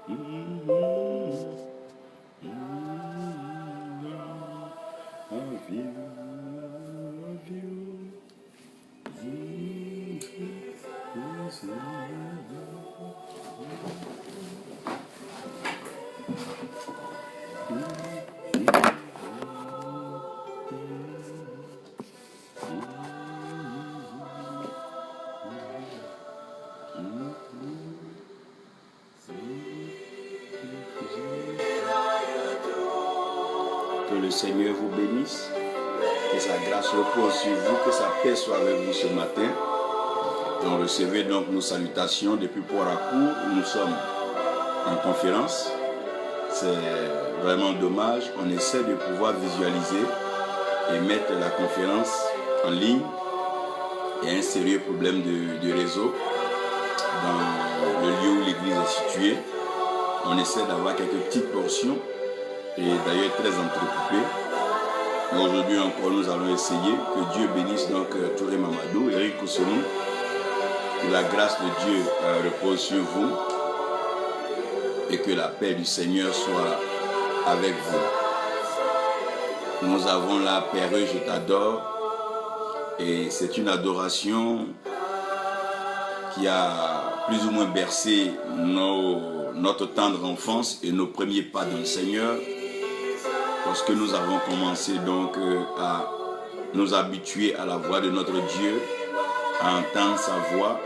Que le Seigneur vous bénisse, que sa grâce repose sur vous, que sa paix soit avec vous ce matin. Et on recevait donc nos salutations depuis Port-à-Court, où nous sommes en conférence. C'est vraiment dommage, on essaie de pouvoir visualiser et mettre la conférence en ligne. Il y a un sérieux problème de réseau dans le lieu où l'église est située. On essaie d'avoir quelques petites portions et d'ailleurs très entrecoupées. Mais aujourd'hui encore, nous allons essayer. Que Dieu bénisse donc Touré Mamadou, Eric Koussonou. Que la grâce de Dieu repose sur vous et que la paix du Seigneur soit avec vous. Nous avons là, Père, je t'adore. Et c'est une adoration qui a plus ou moins bercé notre tendre enfance et nos premiers pas dans le Seigneur. Lorsque nous avons commencé donc à nous habituer à la voix de notre Dieu, à entendre sa voix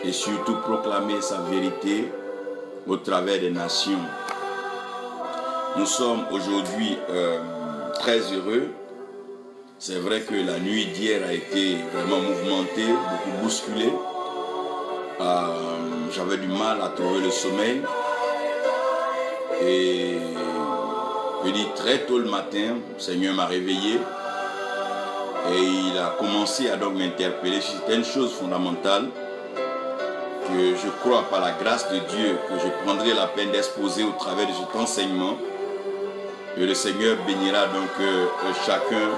et surtout proclamer sa vérité au travers des nations. Nous sommes aujourd'hui très heureux. C'est vrai que la nuit d'hier a été vraiment mouvementée, beaucoup bousculée. J'avais du mal à trouver le sommeil. Et je dis très tôt le matin, le Seigneur m'a réveillé. Et il a commencé à donc m'interpeller sur certaines choses fondamentales que je crois par la grâce de Dieu que je prendrai la peine d'exposer au travers de cet enseignement. Et le Seigneur bénira donc chacun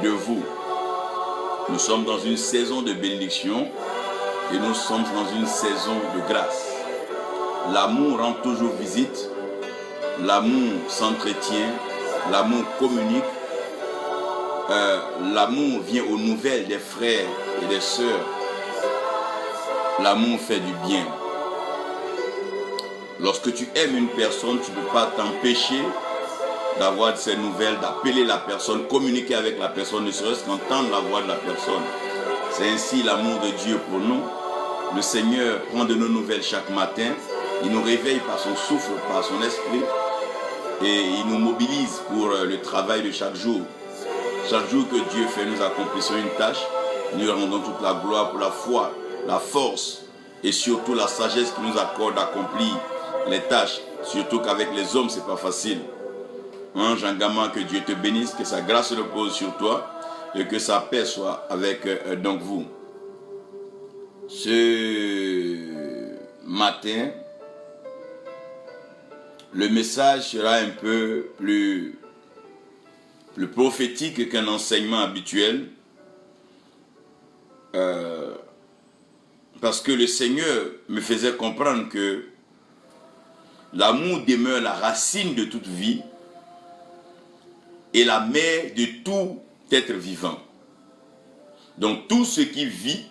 de vous. Nous sommes dans une saison de bénédiction et nous sommes dans une saison de grâce. L'amour rend toujours visite, l'amour s'entretient, l'amour communique, l'amour vient aux nouvelles des frères et des sœurs. L'amour fait du bien. Lorsque tu aimes une personne, tu ne peux pas t'empêcher d'avoir de ces nouvelles, d'appeler la personne, communiquer avec la personne, ne serait-ce qu'entendre la voix de la personne. C'est ainsi l'amour de Dieu pour nous. Le Seigneur prend de nos nouvelles chaque matin. Il nous réveille par son souffle, par son esprit. Et il nous mobilise pour le travail de chaque jour. Chaque jour que Dieu fait, nous accomplissons une tâche. Nous rendons toute la gloire pour la foi, la force et surtout la sagesse qui nous accorde d'accomplir les tâches. Surtout qu'avec les hommes, ce n'est pas facile. Jean Gama, que Dieu te bénisse, que sa grâce repose sur toi et que sa paix soit avec donc vous. Ce matin, le message sera un peu plus prophétique qu'un enseignement habituel parce que le Seigneur me faisait comprendre que l'amour demeure la racine de toute vie et la mère de tout être vivant. Donc tout ce qui vit,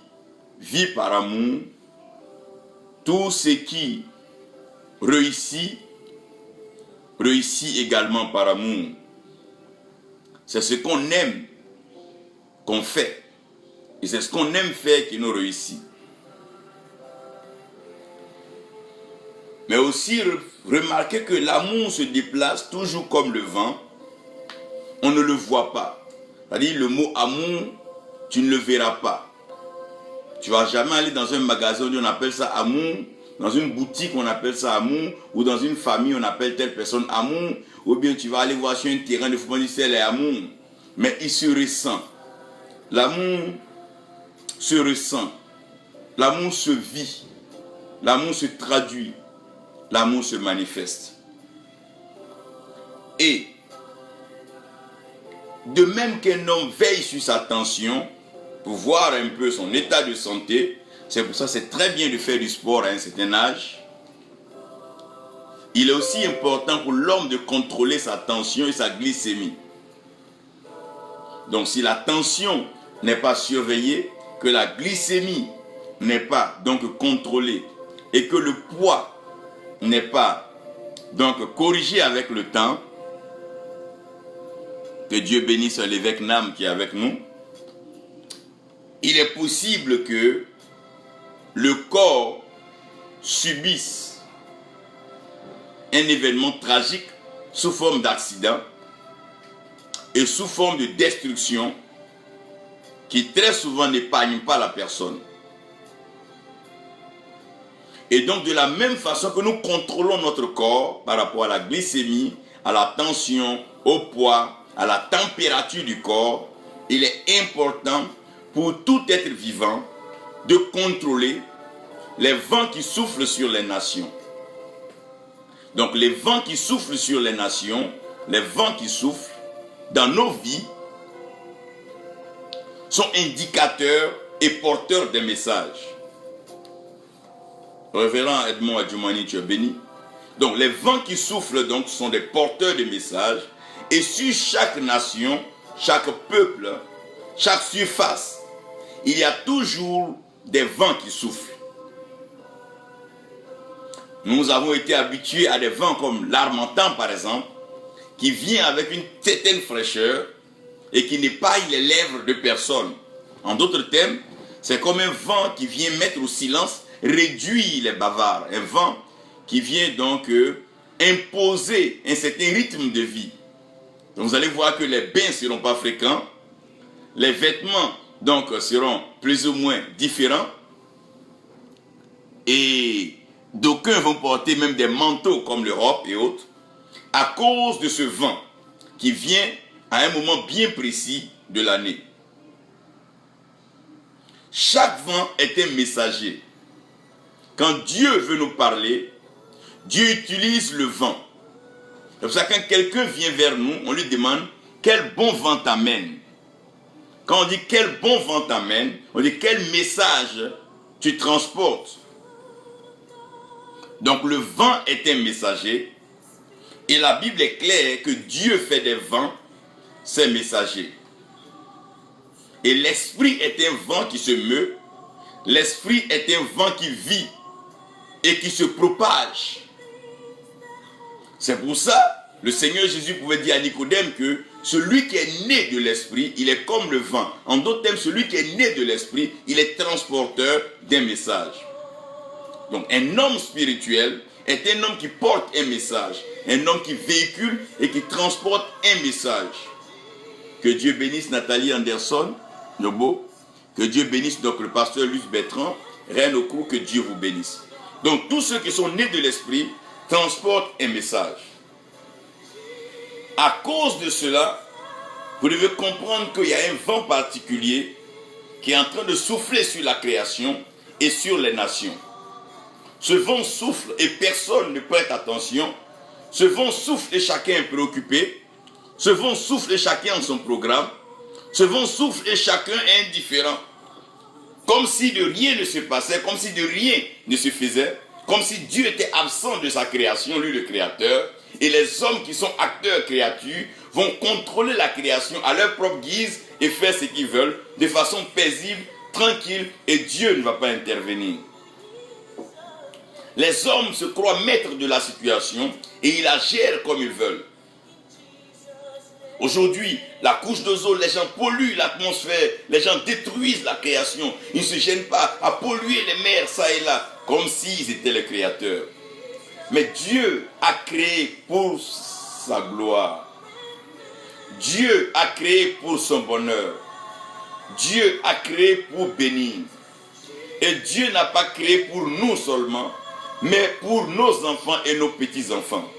vit par amour. Tout ce qui réussit, réussit également par amour. C'est ce qu'on aime qu'on fait. Et c'est ce qu'on aime faire qui nous réussit. Mais aussi remarquez que l'amour se déplace toujours comme le vent. On ne le voit pas. C'est-à-dire le mot amour, tu ne le verras pas. Tu ne vas jamais aller dans un magasin où on appelle ça amour, dans une boutique on appelle ça amour, ou dans une famille on appelle telle personne amour, ou bien tu vas aller voir sur un terrain de football, c'est l'amour. Mais il se ressent. L'amour se ressent. L'amour se vit. L'amour se traduit. L'amour se manifeste. Et de même qu'un homme veille sur sa tension pour voir un peu son état de santé, c'est pour ça que c'est très bien de faire du sport à un certain âge. il est aussi important pour l'homme de contrôler sa tension et sa glycémie. Donc si la tension n'est pas surveillée, que la glycémie n'est pas donc contrôlée et que le poids n'est pas donc corrigé avec le temps, que Dieu bénisse l'évêque Nam qui est avec nous, il est possible que le corps subisse un événement tragique sous forme d'accident et sous forme de destruction qui très souvent n'épargne pas la personne. Et donc de la même façon que nous contrôlons notre corps par rapport à la glycémie, à la tension, au poids, à la température du corps, il est important pour tout être vivant de contrôler les vents qui soufflent sur les nations. Donc les vents qui soufflent sur les nations, les vents qui soufflent dans nos vies sont indicateurs et porteurs des messages. Révérend Edmond Adjoumani, tu es béni. Donc les vents qui soufflent donc sont des porteurs de messages, et sur chaque nation, chaque peuple, chaque surface, il y a toujours des vents qui soufflent. Nous avons été habitués à des vents comme l'harmattan par exemple, qui vient avec une certaine fraîcheur et qui n'épaille les lèvres de personne. En d'autres termes, c'est comme un vent qui vient mettre au silence, réduire les bavards. Un vent qui vient donc imposer un certain rythme de vie. Donc vous allez voir que les bains ne seront pas fréquents, les vêtements donc seront plus ou moins différents, et d'aucuns vont porter même des manteaux comme l'Europe et autres, à cause de ce vent qui vient à un moment bien précis de l'année. Chaque vent est un messager. Quand Dieu veut nous parler, Dieu utilise le vent. C'est pour ça que quand quelqu'un vient vers nous, on lui demande quel bon vent t'amène. Quand on dit quel bon vent t'amène, on dit quel message tu transportes. Donc le vent est un messager, et la Bible est claire que Dieu fait des vents ses messagers. Et l'esprit est un vent qui se meut, l'esprit est un vent qui vit et qui se propage. C'est pour ça, le Seigneur Jésus pouvait dire à Nicodème que celui qui est né de l'esprit, il est comme le vent. En d'autres termes, celui qui est né de l'esprit, il est transporteur d'un message. Donc un homme spirituel est un homme qui porte un message, un homme qui véhicule et qui transporte un message. Que Dieu bénisse Nathalie Anderson, Nobo, que Dieu bénisse donc le pasteur Luc Bertrand, Reine au Crou, que Dieu vous bénisse. Donc tous ceux qui sont nés de l'esprit transportent un message. À cause de cela, vous devez comprendre qu'il y a un vent particulier qui est en train de souffler sur la création et sur les nations. Ce vent souffle et personne ne prête attention. Ce vent souffle et chacun est préoccupé. Ce vent souffle et chacun a son programme. Ce vent souffle et chacun est indifférent. Comme si de rien ne se passait, comme si de rien ne se faisait, comme si Dieu était absent de sa création, lui le créateur, et les hommes qui sont acteurs créatures vont contrôler la création à leur propre guise et faire ce qu'ils veulent, de façon paisible, tranquille, et Dieu ne va pas intervenir. Les hommes se croient maîtres de la situation et ils la gèrent comme ils veulent. Aujourd'hui, la couche d'ozone, les gens polluent l'atmosphère, les gens détruisent la création. Ils ne se gênent pas à polluer les mers, ça et là, comme s'ils étaient les créateurs. Mais Dieu a créé pour sa gloire. Dieu a créé pour son bonheur. Dieu a créé pour bénir. Et Dieu n'a pas créé pour nous seulement, mais pour nos enfants et nos petits-enfants.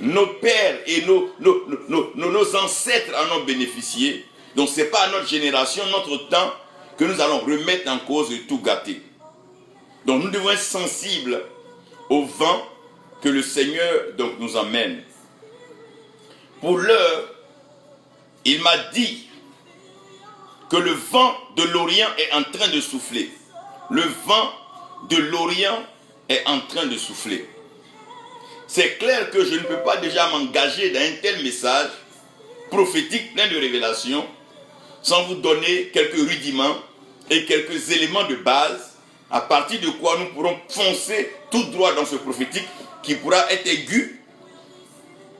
Nos pères et nos ancêtres en ont bénéficié. Donc ce n'est pas à notre génération, notre temps, que nous allons remettre en cause et tout gâter. Donc nous devons être sensibles au vent que le Seigneur donc, nous emmène. Pour l'heure, il m'a dit que le vent de l'Orient est en train de souffler. Le vent de l'Orient est en train de souffler. c'est clair que je ne peux pas déjà m'engager dans un tel message prophétique plein de révélations sans vous donner quelques rudiments et quelques éléments de base à partir de quoi nous pourrons foncer tout droit dans ce prophétique qui pourra être aigu,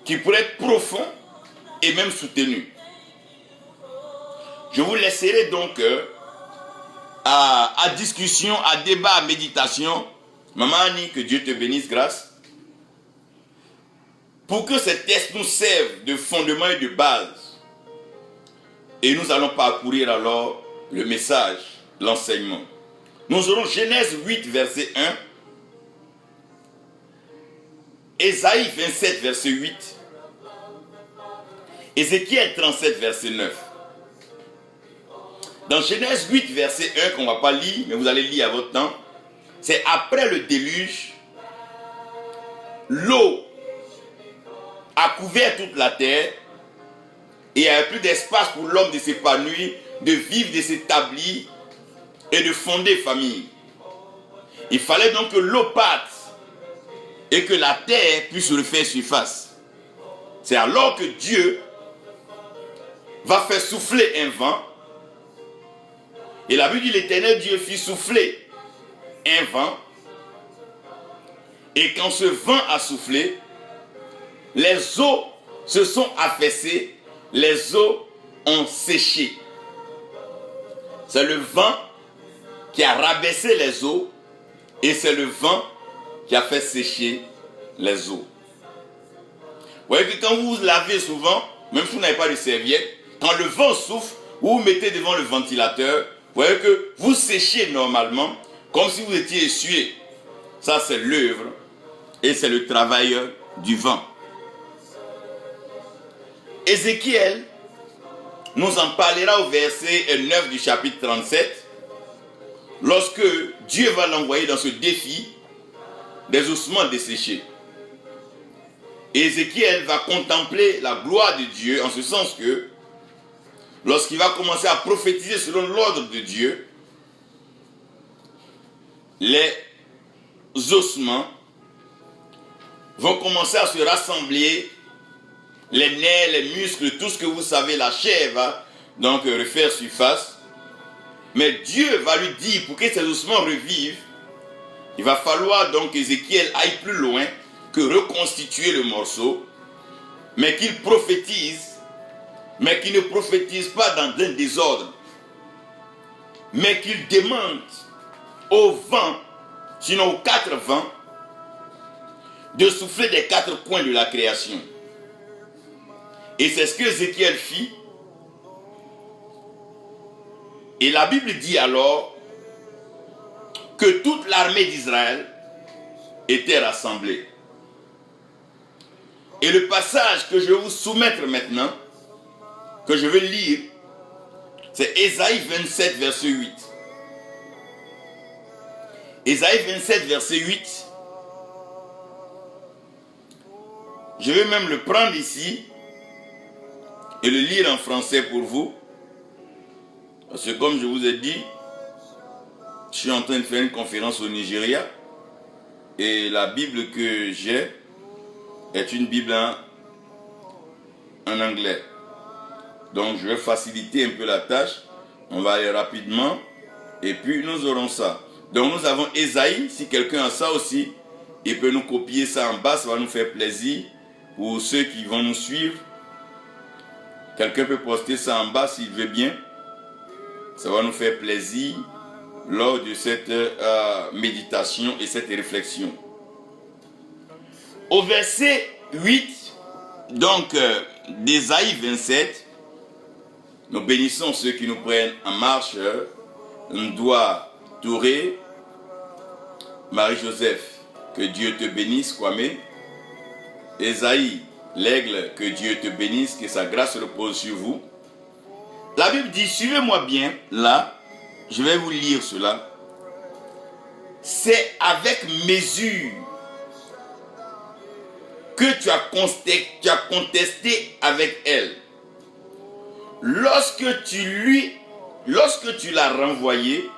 qui pourra être profond et même soutenu. Je vous laisserai donc à discussion, à débat, à méditation. Maman Annie, que Dieu te bénisse, grâce. Pour que ces textes nous servent de fondement et de base. Et nous allons parcourir alors le message, l'enseignement. Nous aurons Genèse 8, verset 1. Ésaïe 27, verset 8. Ézéchiel 37, verset 9. Dans Genèse 8, verset 1, qu'on ne va pas lire, mais vous allez lire à votre temps, c'est après le déluge, l'eau a couvert toute la terre et il n'y avait plus d'espace pour l'homme de s'épanouir, de vivre, de s'établir et de fonder famille. Il fallait donc que l'eau parte et que la terre puisse refaire surface. C'est alors que Dieu va faire souffler un vent. Et la Bible dit, l'Éternel Dieu fit souffler un vent. Et quand ce vent a soufflé, les eaux se sont affaissées, les eaux ont séché. C'est le vent qui a rabaissé les eaux et c'est le vent qui a fait sécher les eaux. Vous voyez que quand vous vous lavez souvent, même si vous n'avez pas de serviette, quand le vent souffle, vous vous mettez devant le ventilateur, vous voyez que vous séchez normalement comme si vous étiez essuyé. Ça, c'est l'œuvre et c'est le travail du vent. Ézéchiel nous en parlera au verset 9 du chapitre 37, lorsque Dieu va l'envoyer dans ce défi des ossements desséchés. Ézéchiel va contempler la gloire de Dieu en ce sens que lorsqu'il va commencer à prophétiser selon l'ordre de Dieu, les ossements vont commencer à se rassembler, les nerfs, les muscles, tout ce que vous savez, la chair va donc refaire surface. Mais Dieu va lui dire, pour que ces ossements revivent, il va falloir donc qu'Ézéchiel aille plus loin que reconstituer le morceau, mais qu'il prophétise, mais qu'il ne prophétise pas dans un désordre, mais qu'il demande au vent, sinon aux quatre vents, de souffler des quatre coins de la création. Et c'est ce que Ézéchiel fit. Et la Bible dit alors que toute l'armée d'Israël était rassemblée. Et le passage que je vais vous soumettre maintenant, que je vais lire, c'est Ésaïe 27, verset 8. Ésaïe 27, verset 8. Je vais même le prendre ici et le lire en français pour vous. Parce que comme je vous ai dit, je suis en train de faire une conférence au Nigeria et la Bible que j'ai est une Bible en anglais. Donc je vais faciliter un peu la tâche. On va aller rapidement et puis nous aurons ça. Donc nous avons Ésaïe. Si quelqu'un a ça aussi, il peut nous copier ça en bas. Ça va nous faire plaisir pour ceux qui vont nous suivre. Quelqu'un peut poster ça en bas s'il veut bien. Ça va nous faire plaisir lors de cette méditation et cette réflexion. Au verset 8, donc d'Ésaïe 27, nous bénissons ceux qui nous prennent en marche. Ndoua Touré, Marie-Joseph, que Dieu te bénisse, Kwame. Ésaïe, l'aigle, que Dieu te bénisse, que sa grâce repose sur vous. La Bible dit, suivez-moi bien, là, je vais vous lire cela. C'est avec mesure que tu as contesté avec elle. Lorsque tu l'as renvoyée,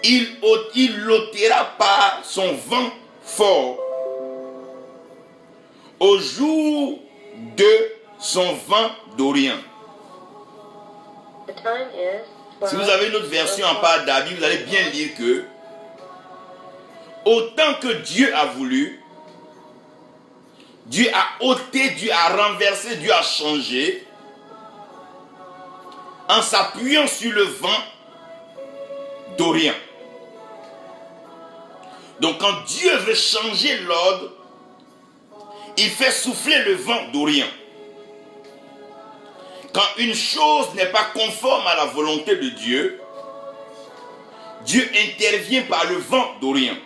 il l'ôtera par son vent fort au jour de son vent d'Orient. Si vous avez une autre version en part d'Abi, vous allez bien lire que autant que Dieu a voulu, Dieu a ôté, Dieu a renversé, Dieu a changé en s'appuyant sur le vent d'Orient. Donc quand Dieu veut changer l'ordre, il fait souffler le vent d'Orient. Quand une chose n'est pas conforme à la volonté de Dieu, Dieu intervient par le vent d'Orient.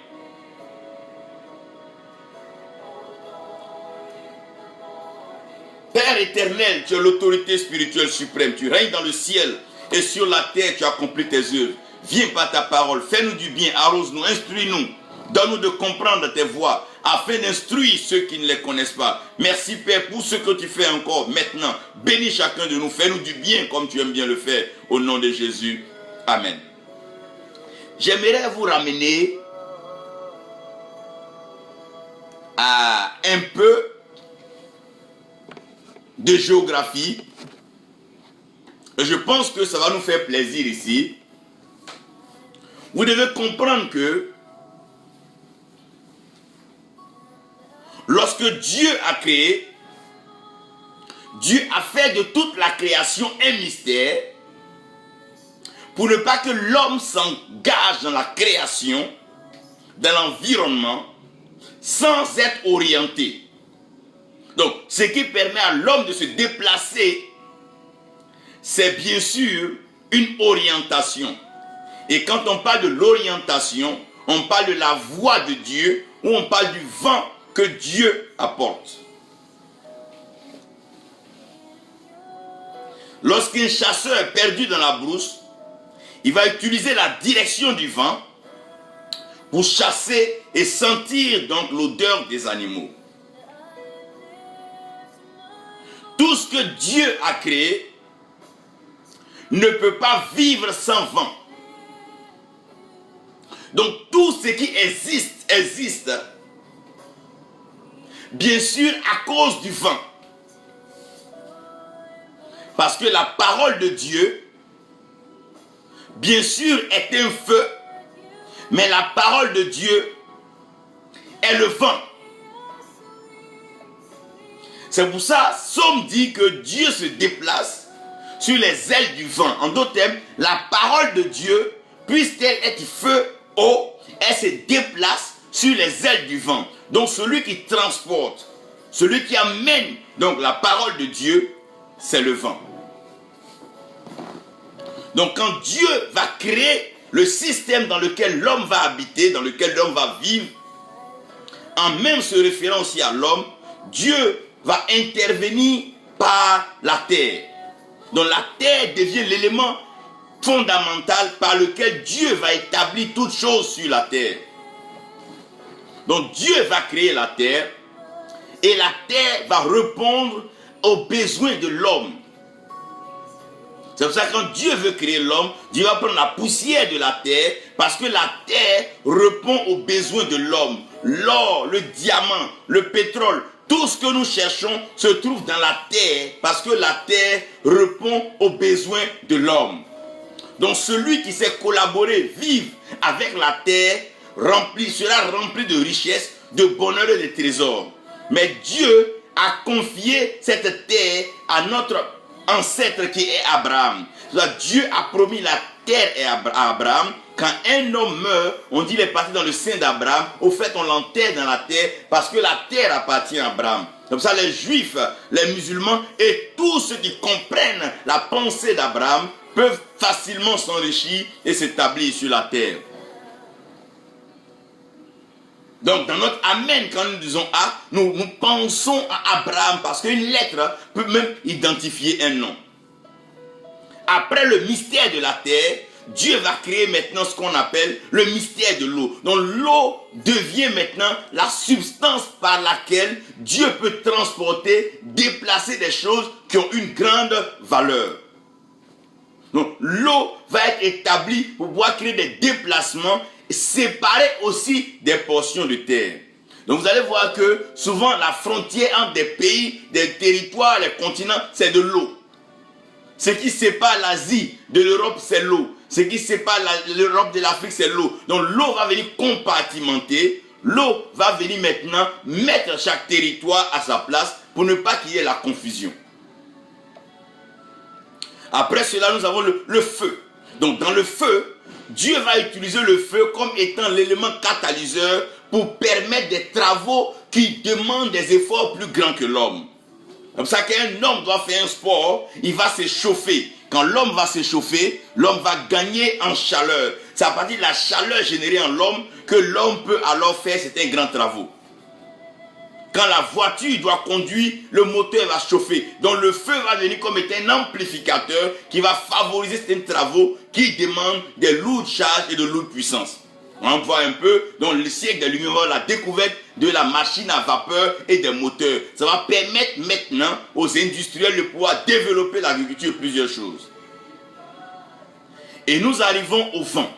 Père éternel, tu es l'autorité spirituelle suprême. Tu règnes dans le ciel et sur la terre, tu accomplis tes œuvres. Viens par ta parole, fais-nous du bien, arrose-nous, instruis-nous. Donne-nous de comprendre tes voies, afin d'instruire ceux qui ne les connaissent pas. Merci Père pour ce que tu fais encore maintenant. Bénis chacun de nous, fais-nous du bien comme tu aimes bien le faire. Au nom de Jésus, Amen. J'aimerais vous ramener à un peu de géographie. Et je pense que ça va nous faire plaisir ici. Vous devez comprendre que lorsque Dieu a créé, Dieu a fait de toute la création un mystère pour ne pas que l'homme s'engage dans la création, dans l'environnement, sans être orienté. Donc, ce qui permet à l'homme de se déplacer, c'est bien sûr une orientation. Et quand on parle de l'orientation, on parle de la voix de Dieu, ou on parle du vent que Dieu apporte. Lorsqu'un chasseur est perdu dans la brousse, il va utiliser la direction du vent pour chasser et sentir donc l'odeur des animaux. Tout ce que Dieu a créé ne peut pas vivre sans vent. Donc tout ce qui existe bien sûr à cause du vent. Parce que la parole de Dieu, bien sûr, est un feu, mais la parole de Dieu est le vent. C'est pour ça, Somme dit que Dieu se déplace sur les ailes du vent. En d'autres termes, la parole de Dieu, puisse-t-elle être feu, eau, elle se déplace sur les ailes du vent. Donc celui qui transporte, celui qui amène donc la parole de Dieu, c'est le vent. Donc quand Dieu va créer le système dans lequel l'homme va habiter, dans lequel l'homme va vivre, en même se référant aussi à l'homme, Dieu va intervenir par la terre. Donc la terre devient l'élément fondamental par lequel Dieu va établir toutes choses sur la terre. Donc Dieu va créer la terre et la terre va répondre aux besoins de l'homme. C'est pour ça que quand Dieu veut créer l'homme, Dieu va prendre la poussière de la terre parce que la terre répond aux besoins de l'homme. L'or, le diamant, le pétrole, tout ce que nous cherchons se trouve dans la terre parce que la terre répond aux besoins de l'homme. Donc celui qui sait collaborer, vivre avec la terre, sera rempli de richesses, de bonheur et de trésors. Mais Dieu a confié cette terre à notre ancêtre qui est Abraham. Dieu a promis la terre à Abraham. Quand un homme meurt, on dit qu'il est parti dans le sein d'Abraham. Au fait, on l'enterre dans la terre parce que la terre appartient à Abraham. Comme ça, les juifs, les musulmans et tous ceux qui comprennent la pensée d'Abraham peuvent facilement s'enrichir et s'établir sur la terre. Donc, dans notre Amen, quand nous disons A, nous pensons à Abraham parce qu'une lettre peut même identifier un nom. Après le mystère de la terre, Dieu va créer maintenant ce qu'on appelle le mystère de l'eau. Donc, l'eau devient maintenant la substance par laquelle Dieu peut transporter, déplacer des choses qui ont une grande valeur. Donc l'eau va être établie pour pouvoir créer des déplacements, séparer aussi des portions de terre. Donc vous allez voir que souvent la frontière entre des pays, des territoires, les continents, c'est de l'eau. Ce qui sépare l'Asie de l'Europe, c'est l'eau. Ce qui sépare l'Europe de l'Afrique, c'est l'eau. Donc l'eau va venir compartimenter. L'eau va venir maintenant mettre chaque territoire à sa place pour ne pas qu'il y ait la confusion. Après cela, nous avons le feu. Donc dans le feu, Dieu va utiliser le feu comme étant l'élément catalyseur pour permettre des travaux qui demandent des efforts plus grands que l'homme. C'est pour ça qu'un homme doit faire un sport, il va s'échauffer. Quand l'homme va s'échauffer, l'homme va gagner en chaleur. C'est à partir de la chaleur générée en l'homme que l'homme peut alors faire certains grands travaux. Quand la voiture doit conduire, le moteur va chauffer. Donc le feu va venir comme étant un amplificateur qui va favoriser certains travaux qui demandent des lourdes charges et de lourdes puissances. On voit un peu dans le siècle des Lumières la découverte de la machine à vapeur et des moteurs. Ça va permettre maintenant aux industriels de pouvoir développer l'agriculture, plusieurs choses. Et nous arrivons au vent.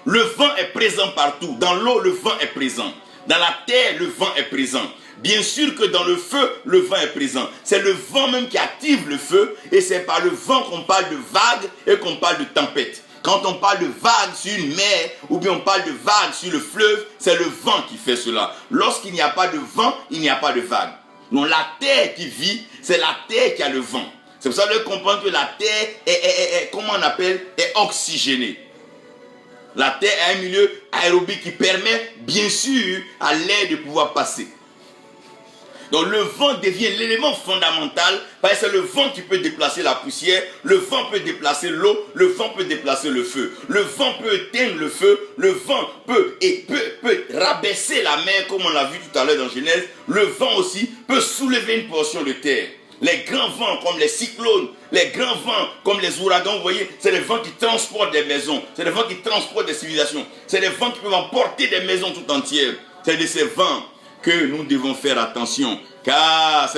Le vent est présent partout. Dans l'eau, le vent est présent. Dans la terre, le vent est présent. Bien sûr que dans le feu, le vent est présent. C'est le vent même qui active le feu. Et c'est par le vent qu'on parle de vague et qu'on parle de tempête. Quand on parle de vague sur une mer, ou bien on parle de vague sur le fleuve, c'est le vent qui fait cela. Lorsqu'il n'y a pas de vent, il n'y a pas de vague. Donc la terre qui vit, c'est la terre qui a le vent. C'est pour ça que comprendre que la terre est comment on appelle, est oxygénée. La terre est un milieu aérobique qui permet, bien sûr, à l'air de pouvoir passer. Donc le vent devient l'élément fondamental, parce que c'est le vent qui peut déplacer la poussière, le vent peut déplacer l'eau, le vent peut déplacer le feu. Le vent peut éteindre le feu, le vent peut rabaisser la mer, comme on l'a vu tout à l'heure dans Genèse. Le vent aussi peut soulever une portion de terre. Les grands vents comme les cyclones, les grands vents comme les ouragans, vous voyez, c'est les vents qui transportent des maisons, c'est les vents qui transportent des civilisations, c'est les vents qui peuvent emporter des maisons tout entières. C'est de ces vents que nous devons faire attention, car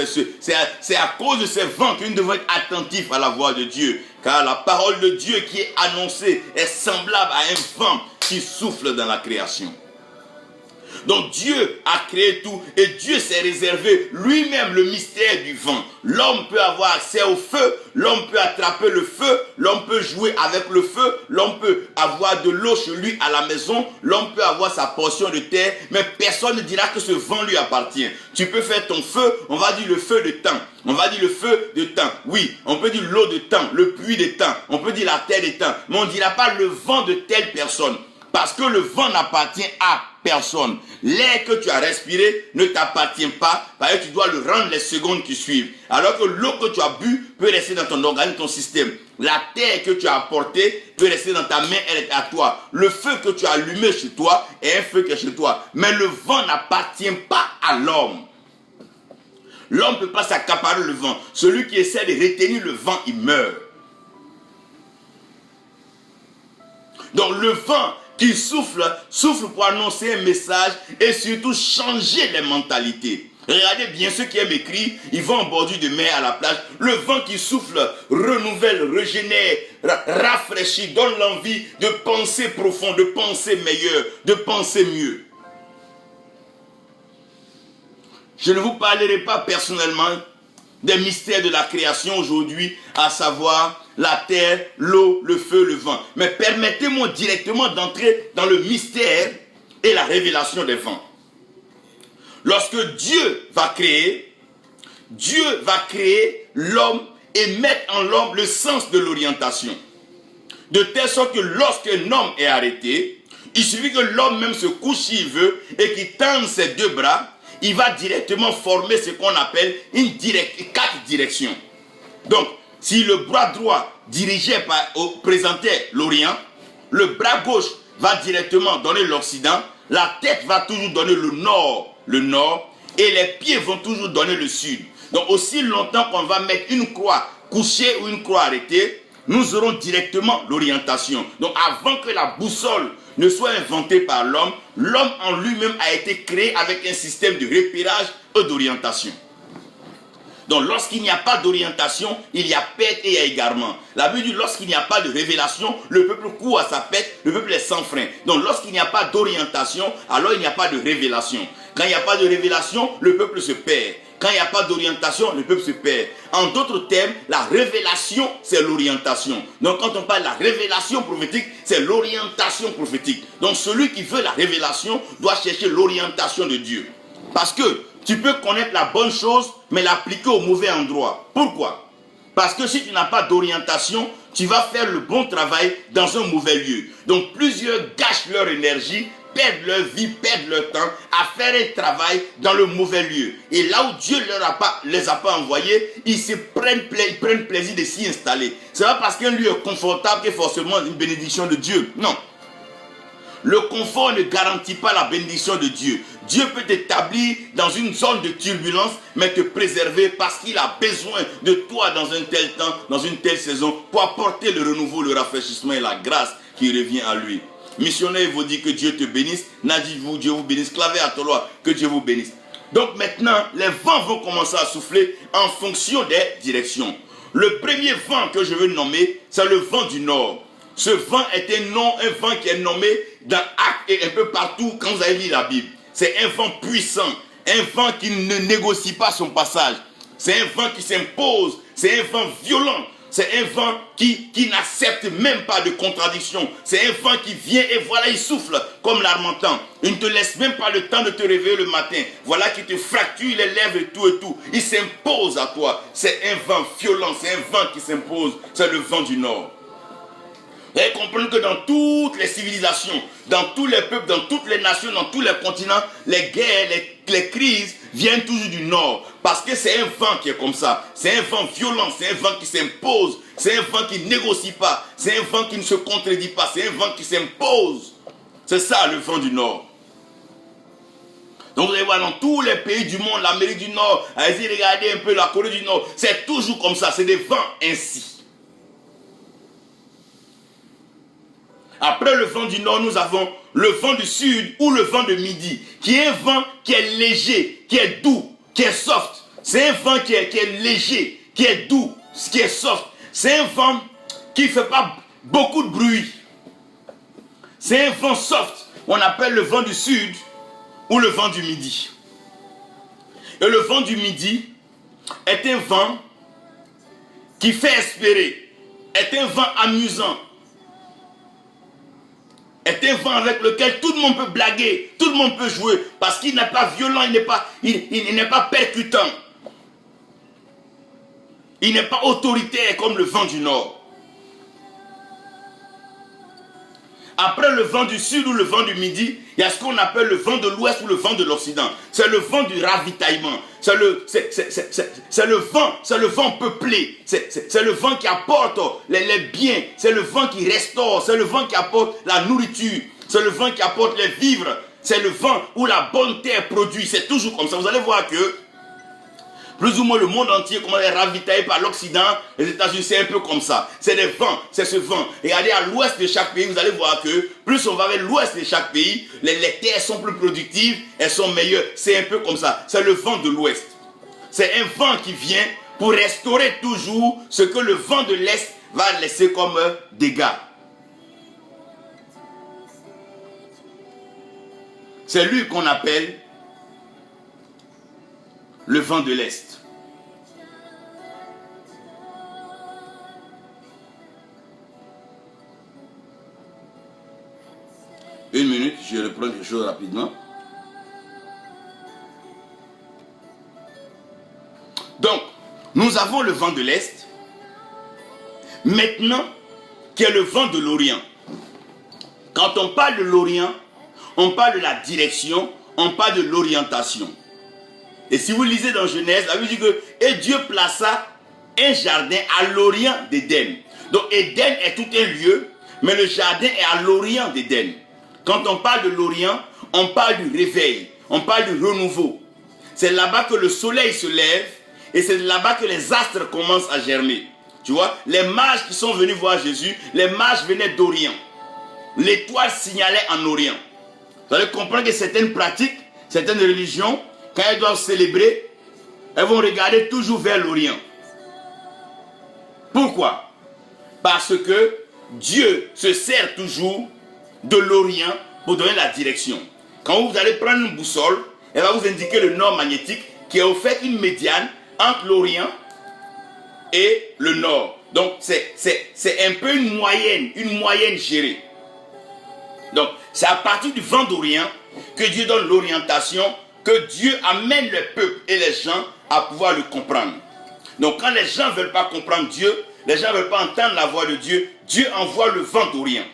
c'est à cause de ces vents que nous devons être attentifs à la voix de Dieu, car la parole de Dieu qui est annoncée est semblable à un vent qui souffle dans la création. Donc Dieu a créé tout et Dieu s'est réservé lui-même le mystère du vent. L'homme peut avoir accès au feu, l'homme peut attraper le feu, l'homme peut jouer avec le feu, l'homme peut avoir de l'eau chez lui à la maison, l'homme peut avoir sa portion de terre, mais personne ne dira que ce vent lui appartient. Tu peux faire ton feu, on va dire le feu de temps, on va dire le feu de temps. Oui, on peut dire l'eau de temps, le puits de temps, on peut dire la terre de temps, mais on ne dira pas le vent de telle personne. Parce que le vent n'appartient à personne. L'air que tu as respiré ne t'appartient pas, parce que tu dois le rendre les secondes qui suivent. Alors que l'eau que tu as bu peut rester dans ton organisme, ton système. La terre que tu as apportée peut rester dans ta main, elle est à toi. Le feu que tu as allumé chez toi est un feu qui est chez toi. Mais le vent n'appartient pas à l'homme. L'homme ne peut pas s'accaparer le vent. Celui qui essaie de retenir le vent, il meurt. Donc le vent qui souffle pour annoncer un message et surtout changer les mentalités. Regardez bien ceux qui aiment écrire, ils vont en bordure de mer à la plage. Le vent qui souffle renouvelle, régénère, rafraîchit, donne l'envie de penser profond, de penser meilleur, de penser mieux. Je ne vous parlerai pas personnellement des mystères de la création aujourd'hui, à savoir la terre, l'eau, le feu, le vent. Mais permettez-moi directement d'entrer dans le mystère et la révélation des vents. Lorsque Dieu va créer l'homme et mettre en l'homme le sens de l'orientation. De telle sorte que lorsqu'un homme est arrêté, il suffit que l'homme même se couche s'il veut et qu'il tende ses deux bras, il va directement former ce qu'on appelle quatre directions. Donc, si le bras droit présentait l'Orient, le bras gauche va directement donner l'Occident, la tête va toujours donner le nord, et les pieds vont toujours donner le sud. Donc, aussi longtemps qu'on va mettre une croix couchée ou une croix arrêtée, nous aurons directement l'orientation. Donc, avant que la boussole ne soit inventée par l'homme, l'homme en lui-même a été créé avec un système de repérage et d'orientation. Donc lorsqu'il n'y a pas d'orientation, il y a perte et il y a égarement. La Bible dit lorsqu'il n'y a pas de révélation, le peuple court à sa perte, le peuple est sans frein. Donc lorsqu'il n'y a pas d'orientation, alors il n'y a pas de révélation. Quand il n'y a pas de révélation, le peuple se perd. Quand il n'y a pas d'orientation, le peuple se perd. En d'autres termes, la révélation, c'est l'orientation. Donc quand on parle de la révélation prophétique, c'est l'orientation prophétique. Donc celui qui veut la révélation doit chercher l'orientation de Dieu. Parce que tu peux connaître la bonne chose, mais l'appliquer au mauvais endroit. Pourquoi? Parce que si tu n'as pas d'orientation, tu vas faire le bon travail dans un mauvais lieu. Donc plusieurs gâchent leur énergie, perdent leur vie, perdent leur temps à faire un travail dans le mauvais lieu. Et là où Dieu ne les a pas envoyés, ils prennent plaisir de s'y installer. Ce n'est pas parce qu'un lieu est confortable que forcément une bénédiction de Dieu. Non. Le confort ne garantit pas la bénédiction de Dieu. Dieu peut t'établir dans une zone de turbulence, mais te préserver parce qu'il a besoin de toi dans un tel temps, dans une telle saison, pour apporter le renouveau, le rafraîchissement et la grâce qui revient à lui. Missionnaire, il vous dit que Dieu te bénisse. Nadi-vous, Dieu vous bénisse. Clavé à Toloa, que Dieu vous bénisse. Donc maintenant, les vents vont commencer à souffler en fonction des directions. Le premier vent que je veux nommer, c'est le vent du nord. Ce vent est un vent qui est nommé dans Actes et un peu partout quand vous avez lu la Bible. C'est un vent puissant, un vent qui ne négocie pas son passage. C'est un vent qui s'impose, c'est un vent violent. C'est un vent qui n'accepte même pas de contradiction. C'est un vent qui vient et voilà, il souffle comme l'harmattan. Il ne te laisse même pas le temps de te réveiller le matin. Voilà qui te fracture les lèvres et tout et tout. Il s'impose à toi. C'est un vent violent, c'est un vent qui s'impose. C'est le vent du nord. Vous allez comprendre que dans toutes les civilisations, dans tous les peuples, dans toutes les nations, dans tous les continents, les guerres, les crises viennent toujours du nord. Parce que c'est un vent qui est comme ça. C'est un vent violent, c'est un vent qui s'impose. C'est un vent qui ne négocie pas. C'est un vent qui ne se contredit pas. C'est un vent qui s'impose. C'est ça le vent du nord. Donc vous allez voir dans tous les pays du monde, l'Amérique du Nord, allez-y regardez un peu la Corée du Nord. C'est toujours comme ça, c'est des vents ainsi. Après le vent du nord, nous avons le vent du sud ou le vent de midi, qui est un vent qui est léger, qui est doux, qui est soft. C'est un vent qui est léger, qui est doux, qui est soft. C'est un vent qui ne fait pas beaucoup de bruit. C'est un vent soft. On appelle le vent du sud ou le vent du midi. Et le vent du midi est un vent qui fait espérer, est un vent amusant, est un vent avec lequel tout le monde peut blaguer, tout le monde peut jouer, parce qu'il n'est pas violent, il n'est pas percutant. Il n'est pas autoritaire comme le vent du nord. Après le vent du sud ou le vent du midi, il y a ce qu'on appelle le vent de l'ouest ou le vent de l'occident. C'est le vent du ravitaillement. C'est le vent peuplé. C'est le vent qui apporte les biens. C'est le vent qui restaure. C'est le vent qui apporte la nourriture. C'est le vent qui apporte les vivres. C'est le vent où la bonne terre produit. C'est toujours comme ça. Vous allez voir que plus ou moins le monde entier commence à être ravitaillé par l'Occident. Les États-Unis, c'est un peu comme ça. C'est des vents, c'est ce vent. Et regardez à l'ouest de chaque pays, vous allez voir que plus on va vers l'ouest de chaque pays, les terres sont plus productives, elles sont meilleures. C'est un peu comme ça. C'est le vent de l'ouest. C'est un vent qui vient pour restaurer toujours ce que le vent de l'est va laisser comme dégâts. C'est lui qu'on appelle le vent de l'Est. Une minute, je reprends quelque chose rapidement. Donc, nous avons le vent de l'Est. Maintenant, qui est le vent de l'Orient. Quand on parle de l'Orient, on parle de la direction, on parle de l'orientation. Et si vous lisez dans Genèse, la Bible dit que et Dieu plaça un jardin à l'orient d'Éden. Donc Éden est tout un lieu, mais le jardin est à l'orient d'Éden. Quand on parle de l'orient, on parle du réveil, on parle du renouveau. C'est là-bas que le soleil se lève et c'est là-bas que les astres commencent à germer. Tu vois, les mages qui sont venus voir Jésus, les mages venaient d'Orient. L'étoile signalait en Orient. Vous allez comprendre que certaines pratiques, certaines religions, quand elles doivent célébrer elles vont regarder toujours vers l'Orient. Pourquoi? Parce que Dieu se sert toujours de l'Orient pour donner la direction. Quand vous allez prendre une boussole, elle va vous indiquer le nord magnétique qui est au fait une médiane entre l'Orient et le nord. Donc c'est un peu une moyenne gérée. Donc c'est à partir du vent d'Orient que Dieu donne l'orientation, que Dieu amène le peuple et les gens à pouvoir le comprendre. Donc quand les gens ne veulent pas comprendre Dieu, les gens ne veulent pas entendre la voix de Dieu, Dieu envoie le vent d'Orient.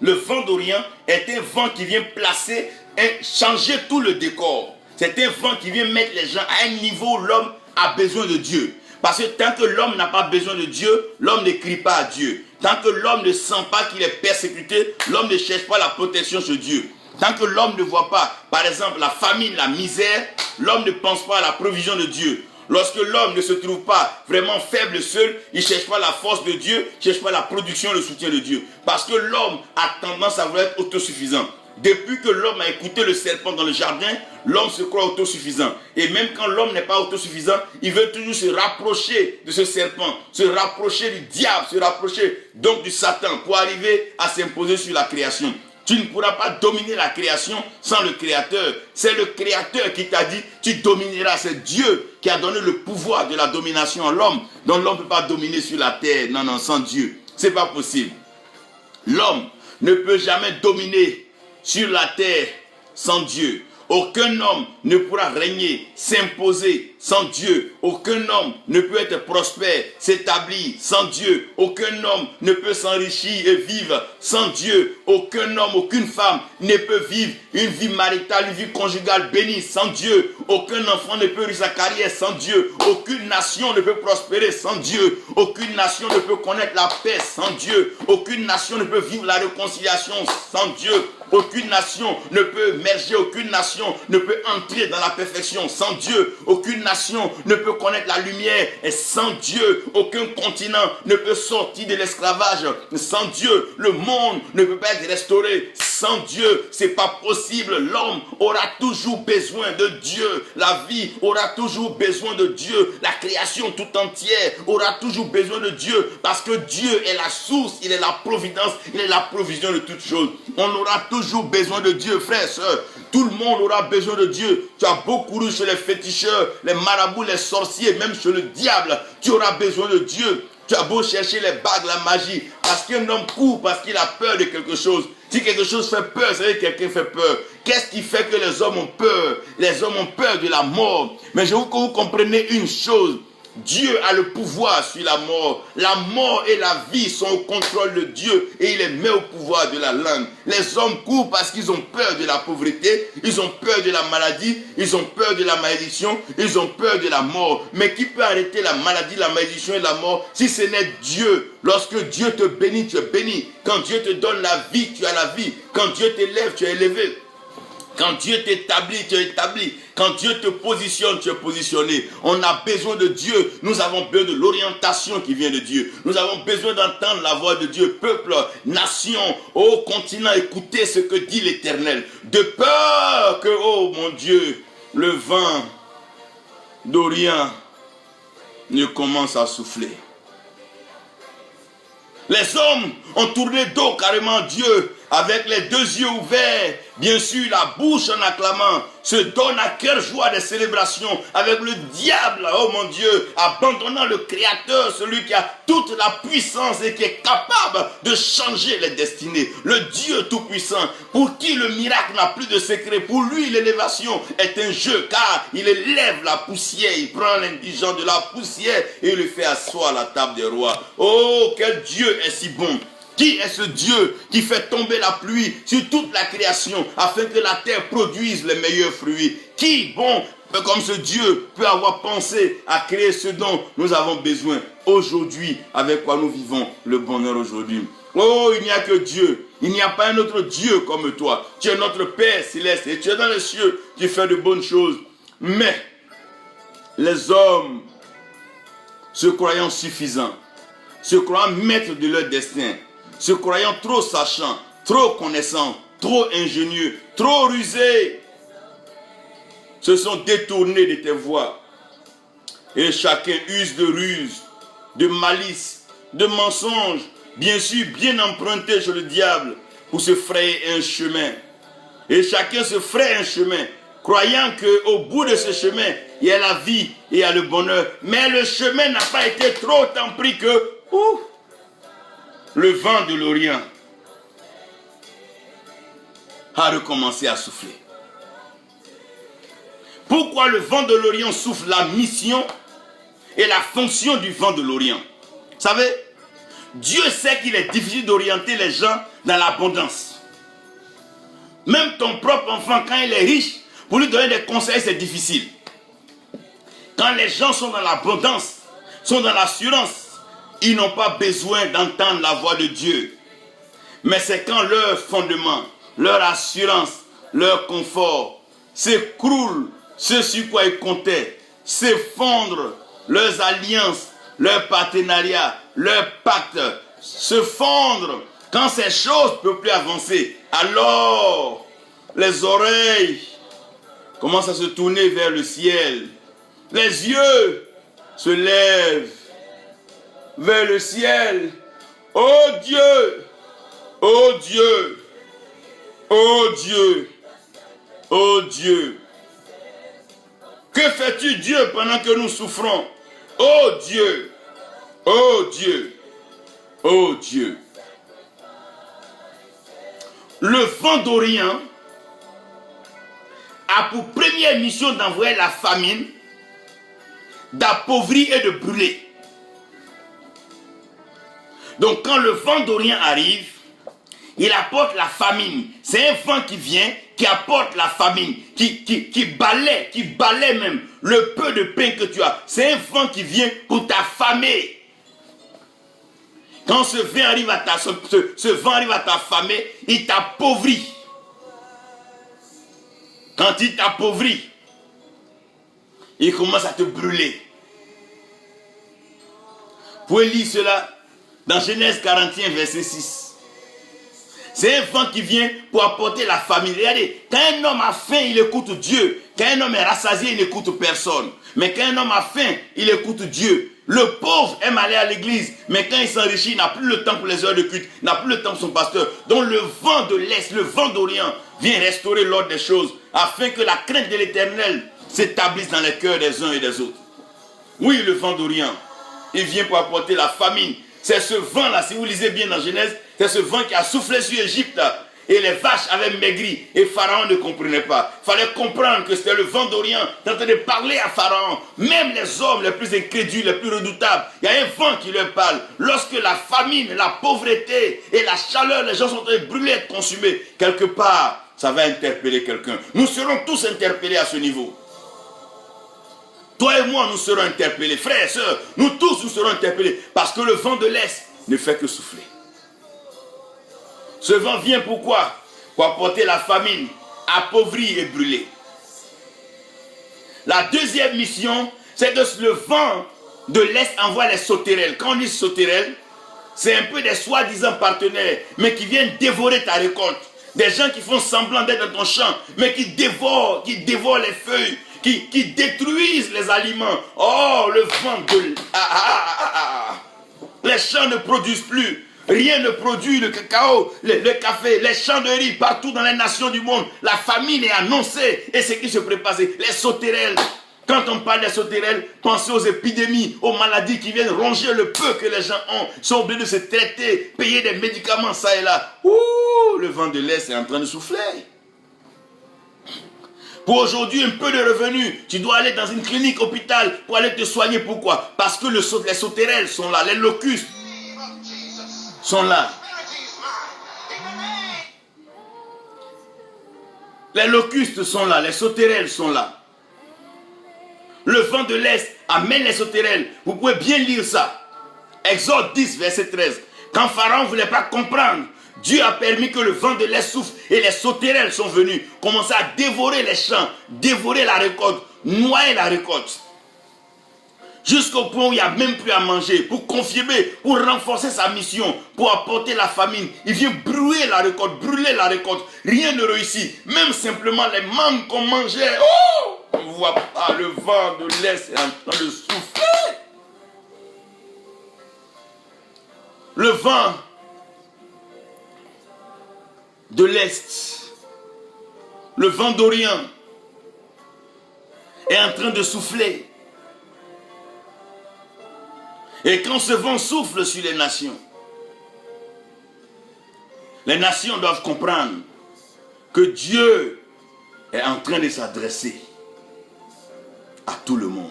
Le vent d'Orient est un vent qui vient placer et changer tout le décor. C'est un vent qui vient mettre les gens à un niveau où l'homme a besoin de Dieu. Parce que tant que l'homme n'a pas besoin de Dieu, l'homme ne crie pas à Dieu. Tant que l'homme ne sent pas qu'il est persécuté, l'homme ne cherche pas la protection sur Dieu. Tant que l'homme ne voit pas, par exemple, la famine, la misère, l'homme ne pense pas à la provision de Dieu. Lorsque l'homme ne se trouve pas vraiment faible seul, il ne cherche pas la force de Dieu, il ne cherche pas la production, le soutien de Dieu. Parce que l'homme a tendance à vouloir être autosuffisant. Depuis que l'homme a écouté le serpent dans le jardin, l'homme se croit autosuffisant. Et même quand l'homme n'est pas autosuffisant, il veut toujours se rapprocher de ce serpent, se rapprocher du diable, se rapprocher donc du Satan pour arriver à s'imposer sur la création. Tu ne pourras pas dominer la création sans le Créateur. C'est le Créateur qui t'a dit, tu domineras. C'est Dieu qui a donné le pouvoir de la domination à l'homme. Donc l'homme ne peut pas dominer sur la terre. Non, non, sans Dieu. Ce n'est pas possible. L'homme ne peut jamais dominer sur la terre sans Dieu. Aucun homme ne pourra régner, s'imposer sans Dieu. Aucun homme ne peut être prospère, s'établir sans Dieu. Aucun homme ne peut s'enrichir et vivre sans Dieu. Aucun homme, aucune femme ne peut vivre une vie maritale, une vie conjugale bénie sans Dieu. Aucun enfant ne peut réussir sa carrière sans Dieu. Aucune nation ne peut prospérer sans Dieu. Aucune nation ne peut connaître la paix sans Dieu. Aucune nation ne peut vivre la réconciliation sans Dieu. Aucune nation ne peut émerger, aucune nation ne peut entrer dans la perfection sans Dieu. Aucune nation ne peut connaître la lumière sans Dieu. Aucun continent ne peut sortir de l'esclavage sans Dieu. Le monde ne peut pas être restauré sans Dieu. C'est pas possible. L'homme aura toujours besoin de Dieu. La vie aura toujours besoin de Dieu. La création tout entière aura toujours besoin de Dieu. Parce que Dieu est la source, il est la providence, il est la provision de toutes choses. On aura toujours besoin de Dieu, frères et sœurs. Tout le monde aura besoin de Dieu. Tu as beau courir chez les féticheurs, les marabouts, les sorciers, même chez le diable. Tu auras besoin de Dieu. Tu as beau chercher les bagues, la magie. Parce qu'un homme court, parce qu'il a peur de quelque chose. Si quelque chose fait peur, ça veut dire que quelqu'un fait peur. Qu'est-ce qui fait que les hommes ont peur? Les hommes ont peur de la mort. Mais je veux que vous compreniez une chose. Dieu a le pouvoir sur la mort. La mort et la vie sont au contrôle de Dieu et il les met au pouvoir de la langue. Les hommes courent parce qu'ils ont peur de la pauvreté, ils ont peur de la maladie, ils ont peur de la malédiction, ils ont peur de la mort. Mais qui peut arrêter la maladie, la malédiction et la mort si ce n'est Dieu? Lorsque Dieu te bénit, tu es béni. Quand Dieu te donne la vie, tu as la vie. Quand Dieu t'élève, tu es élevé. Quand Dieu t'établit, tu es établi. Quand Dieu te positionne, tu es positionné. On a besoin de Dieu. Nous avons besoin de l'orientation qui vient de Dieu. Nous avons besoin d'entendre la voix de Dieu. Peuple, nation, continent, écoutez ce que dit l'Éternel. De peur que, oh mon Dieu, le vent d'Orient ne commence à souffler. Les hommes ont tourné dos carrément Dieu avec les deux yeux ouverts, bien sûr la bouche en acclamant, se donne à cœur joie des célébrations avec le diable, oh mon Dieu, abandonnant le Créateur, celui qui a toute la puissance et qui est capable de changer les destinées. Le Dieu tout-puissant, pour qui le miracle n'a plus de secret, pour lui l'élévation est un jeu, car il élève la poussière, il prend l'indigent de la poussière et il le fait asseoir à la table des rois. Oh, quel Dieu est si bon! Qui est ce Dieu qui fait tomber la pluie sur toute la création afin que la terre produise les meilleurs fruits? Qui, bon, comme ce Dieu, peut avoir pensé à créer ce dont nous avons besoin aujourd'hui, avec quoi nous vivons le bonheur aujourd'hui? Oh, il n'y a que Dieu. Il n'y a pas un autre Dieu comme toi. Tu es notre Père céleste et tu es dans les cieux. Tu fais de bonnes choses. Mais les hommes, se croyant suffisants, se croyant maîtres de leur destin, se croyant trop sachants, trop connaissants, trop ingénieux, trop rusés, se sont détournés de tes voies. Et chacun use de ruse, de malice, de mensonge, bien sûr bien emprunté chez le diable pour se frayer un chemin. Et chacun se fraye un chemin, croyant qu'au bout de ce chemin, il y a la vie et il y a le bonheur. Mais le chemin n'a pas été trop tant pris que le vent de l'Orient a recommencé à souffler. Pourquoi le vent de l'Orient souffle? La mission et la fonction du vent de l'Orient. Vous savez, Dieu sait qu'il est difficile d'orienter les gens dans l'abondance. Même ton propre enfant, quand il est riche, pour lui donner des conseils, c'est difficile. Quand les gens sont dans l'abondance, sont dans l'assurance, ils n'ont pas besoin d'entendre la voix de Dieu. Mais c'est quand leur fondement, leur assurance, leur confort s'écroule, ce sur quoi ils comptaient, s'effondrent, leurs alliances, leurs partenariats, leurs pactes se fondre. Quand ces choses ne peuvent plus avancer, alors les oreilles commencent à se tourner vers le ciel. Les yeux se lèvent vers le ciel. Oh Dieu, oh Dieu, oh Dieu, oh Dieu. Que fais-tu, Dieu, pendant que nous souffrons? Oh Dieu, oh Dieu, oh Dieu. Le vent d'Orient a pour première mission d'envoyer la famine, d'appauvrir et de brûler. Donc quand le vent d'Orient arrive, il apporte la famine. C'est un vent qui vient, qui apporte la famine, qui balaie même le peu de pain que tu as. C'est un vent qui vient pour t'affamer. Quand ce vent arrive à t'affamer, il t'appauvrit. Quand il t'appauvrit, il commence à te brûler. Vous pouvez lire cela dans Genèse 41, verset 6. C'est un vent qui vient pour apporter la famine. Regardez, quand un homme a faim, il écoute Dieu. Quand un homme est rassasié, il n'écoute personne. Mais quand un homme a faim, il écoute Dieu. Le pauvre aime aller à l'église, mais quand il s'enrichit, il n'a plus le temps pour les heures de culte, il n'a plus le temps pour son pasteur. Donc le vent de l'Est, le vent d'Orient vient restaurer l'ordre des choses, afin que la crainte de l'Éternel s'établisse dans les cœurs des uns et des autres. Oui, le vent d'Orient, il vient pour apporter la famine. C'est ce vent-là, si vous lisez bien dans Genèse, c'est ce vent qui a soufflé sur Égypte. Et les vaches avaient maigri. Et Pharaon ne comprenait pas. Il fallait comprendre que c'était le vent d'Orient qui est en train de parler à Pharaon. Même les hommes les plus incrédules, les plus redoutables, il y a un vent qui leur parle. Lorsque la famine, la pauvreté et la chaleur, les gens sont en train de brûler, être consumés, quelque part, ça va interpeller quelqu'un. Nous serons tous interpellés à ce niveau. Toi et moi, nous serons interpellés. Frères et sœurs, nous tous, nous serons interpellés. Parce que le vent de l'Est ne fait que souffler. Ce vent vient pourquoi? Pour apporter la famine, appauvrir et brûler. La deuxième mission, c'est que le vent de l'Est envoie les sauterelles. Quand on dit sauterelles, c'est un peu des soi-disant partenaires, mais qui viennent dévorer ta récolte. Des gens qui font semblant d'être dans ton champ, mais qui dévorent les feuilles, qui détruisent les aliments. Oh, le vent de... Les champs ne produisent plus. Rien ne produit, le cacao, le café, les champs de riz, partout dans les nations du monde. La famine est annoncée. Et ce qui se prépare, c'est les sauterelles. Quand on parle des sauterelles, pensez aux épidémies, aux maladies qui viennent ronger le peu que les gens ont. Ils sont obligés de se traiter, payer des médicaments, ça et là. Ouh, le vent de l'Est est en train de souffler. Pour aujourd'hui, un peu de revenus, tu dois aller dans une clinique, hôpital, pour aller te soigner. Pourquoi? Parce que les sauterelles sont là, les locustes sont là. Les locustes sont là, les sauterelles sont là. Le vent de l'Est amène les sauterelles. Vous pouvez bien lire ça. Exode 10, verset 13. Quand Pharaon ne voulait pas comprendre, Dieu a permis que le vent de l'Est souffle et les sauterelles sont venues, commencer à dévorer les champs, dévorer la récolte, noyer la récolte. Jusqu'au point où il n'y a même plus à manger, pour confirmer, pour renforcer sa mission, pour apporter la famine. Il vient brûler la récolte, Rien ne réussit. Même simplement les mangues qu'on mangeait. Oh! vois pas, le vent de l'Est est en train de souffler. Le vent de l'Est, le vent d'Orient est en train de souffler. Et quand ce vent souffle sur les nations doivent comprendre que Dieu est en train de s'adresser à tout le monde.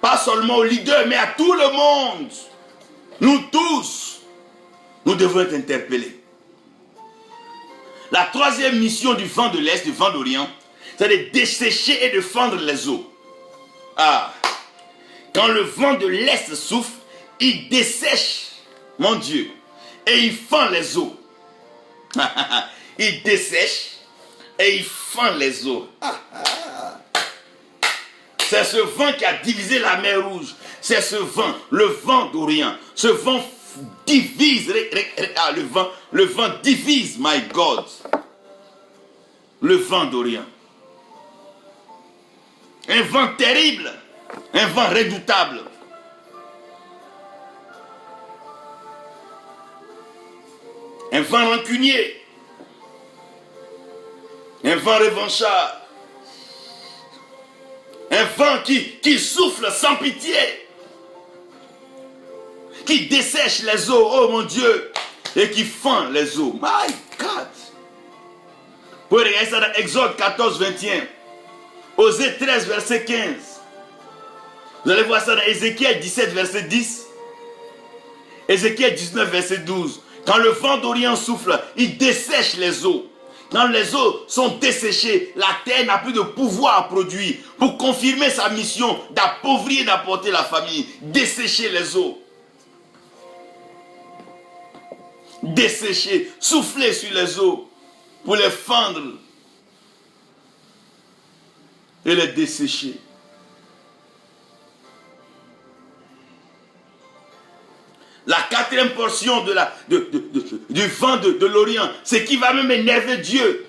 Pas seulement aux leaders, mais à tout le monde. Nous tous, nous devons être interpellés. La troisième mission du vent de l'Est, du vent d'Orient, c'est de dessécher et de fendre les eaux. Ah, quand le vent de l'Est souffle, il dessèche, mon Dieu, et il fend les eaux. Il dessèche et il fend les eaux. C'est ce vent qui a divisé la mer Rouge. C'est ce vent, le vent d'Orient. Ce vent divise, le vent divise, my God. Le vent d'Orient. Un vent terrible, un vent redoutable. Un vent rancunier, un vent revanchard, un vent qui souffle sans pitié, qui dessèche les eaux, oh mon Dieu, et qui fend les eaux. My God! Vous pouvez regarder ça dans Exode 14, 21, Osée 13, verset 15. Vous allez voir ça dans Ézéchiel 17, verset 10, Ézéchiel 19, verset 12. Quand le vent d'Orient souffle, il dessèche les eaux. Quand les eaux sont desséchées, la terre n'a plus de pouvoir à produire. Pour confirmer sa mission d'appauvrir et d'apporter la famille, dessécher les eaux. Dessécher, souffler sur les eaux pour les fendre et les dessécher. La quatrième portion du vent de l'Orient, c'est qui va même énerver Dieu.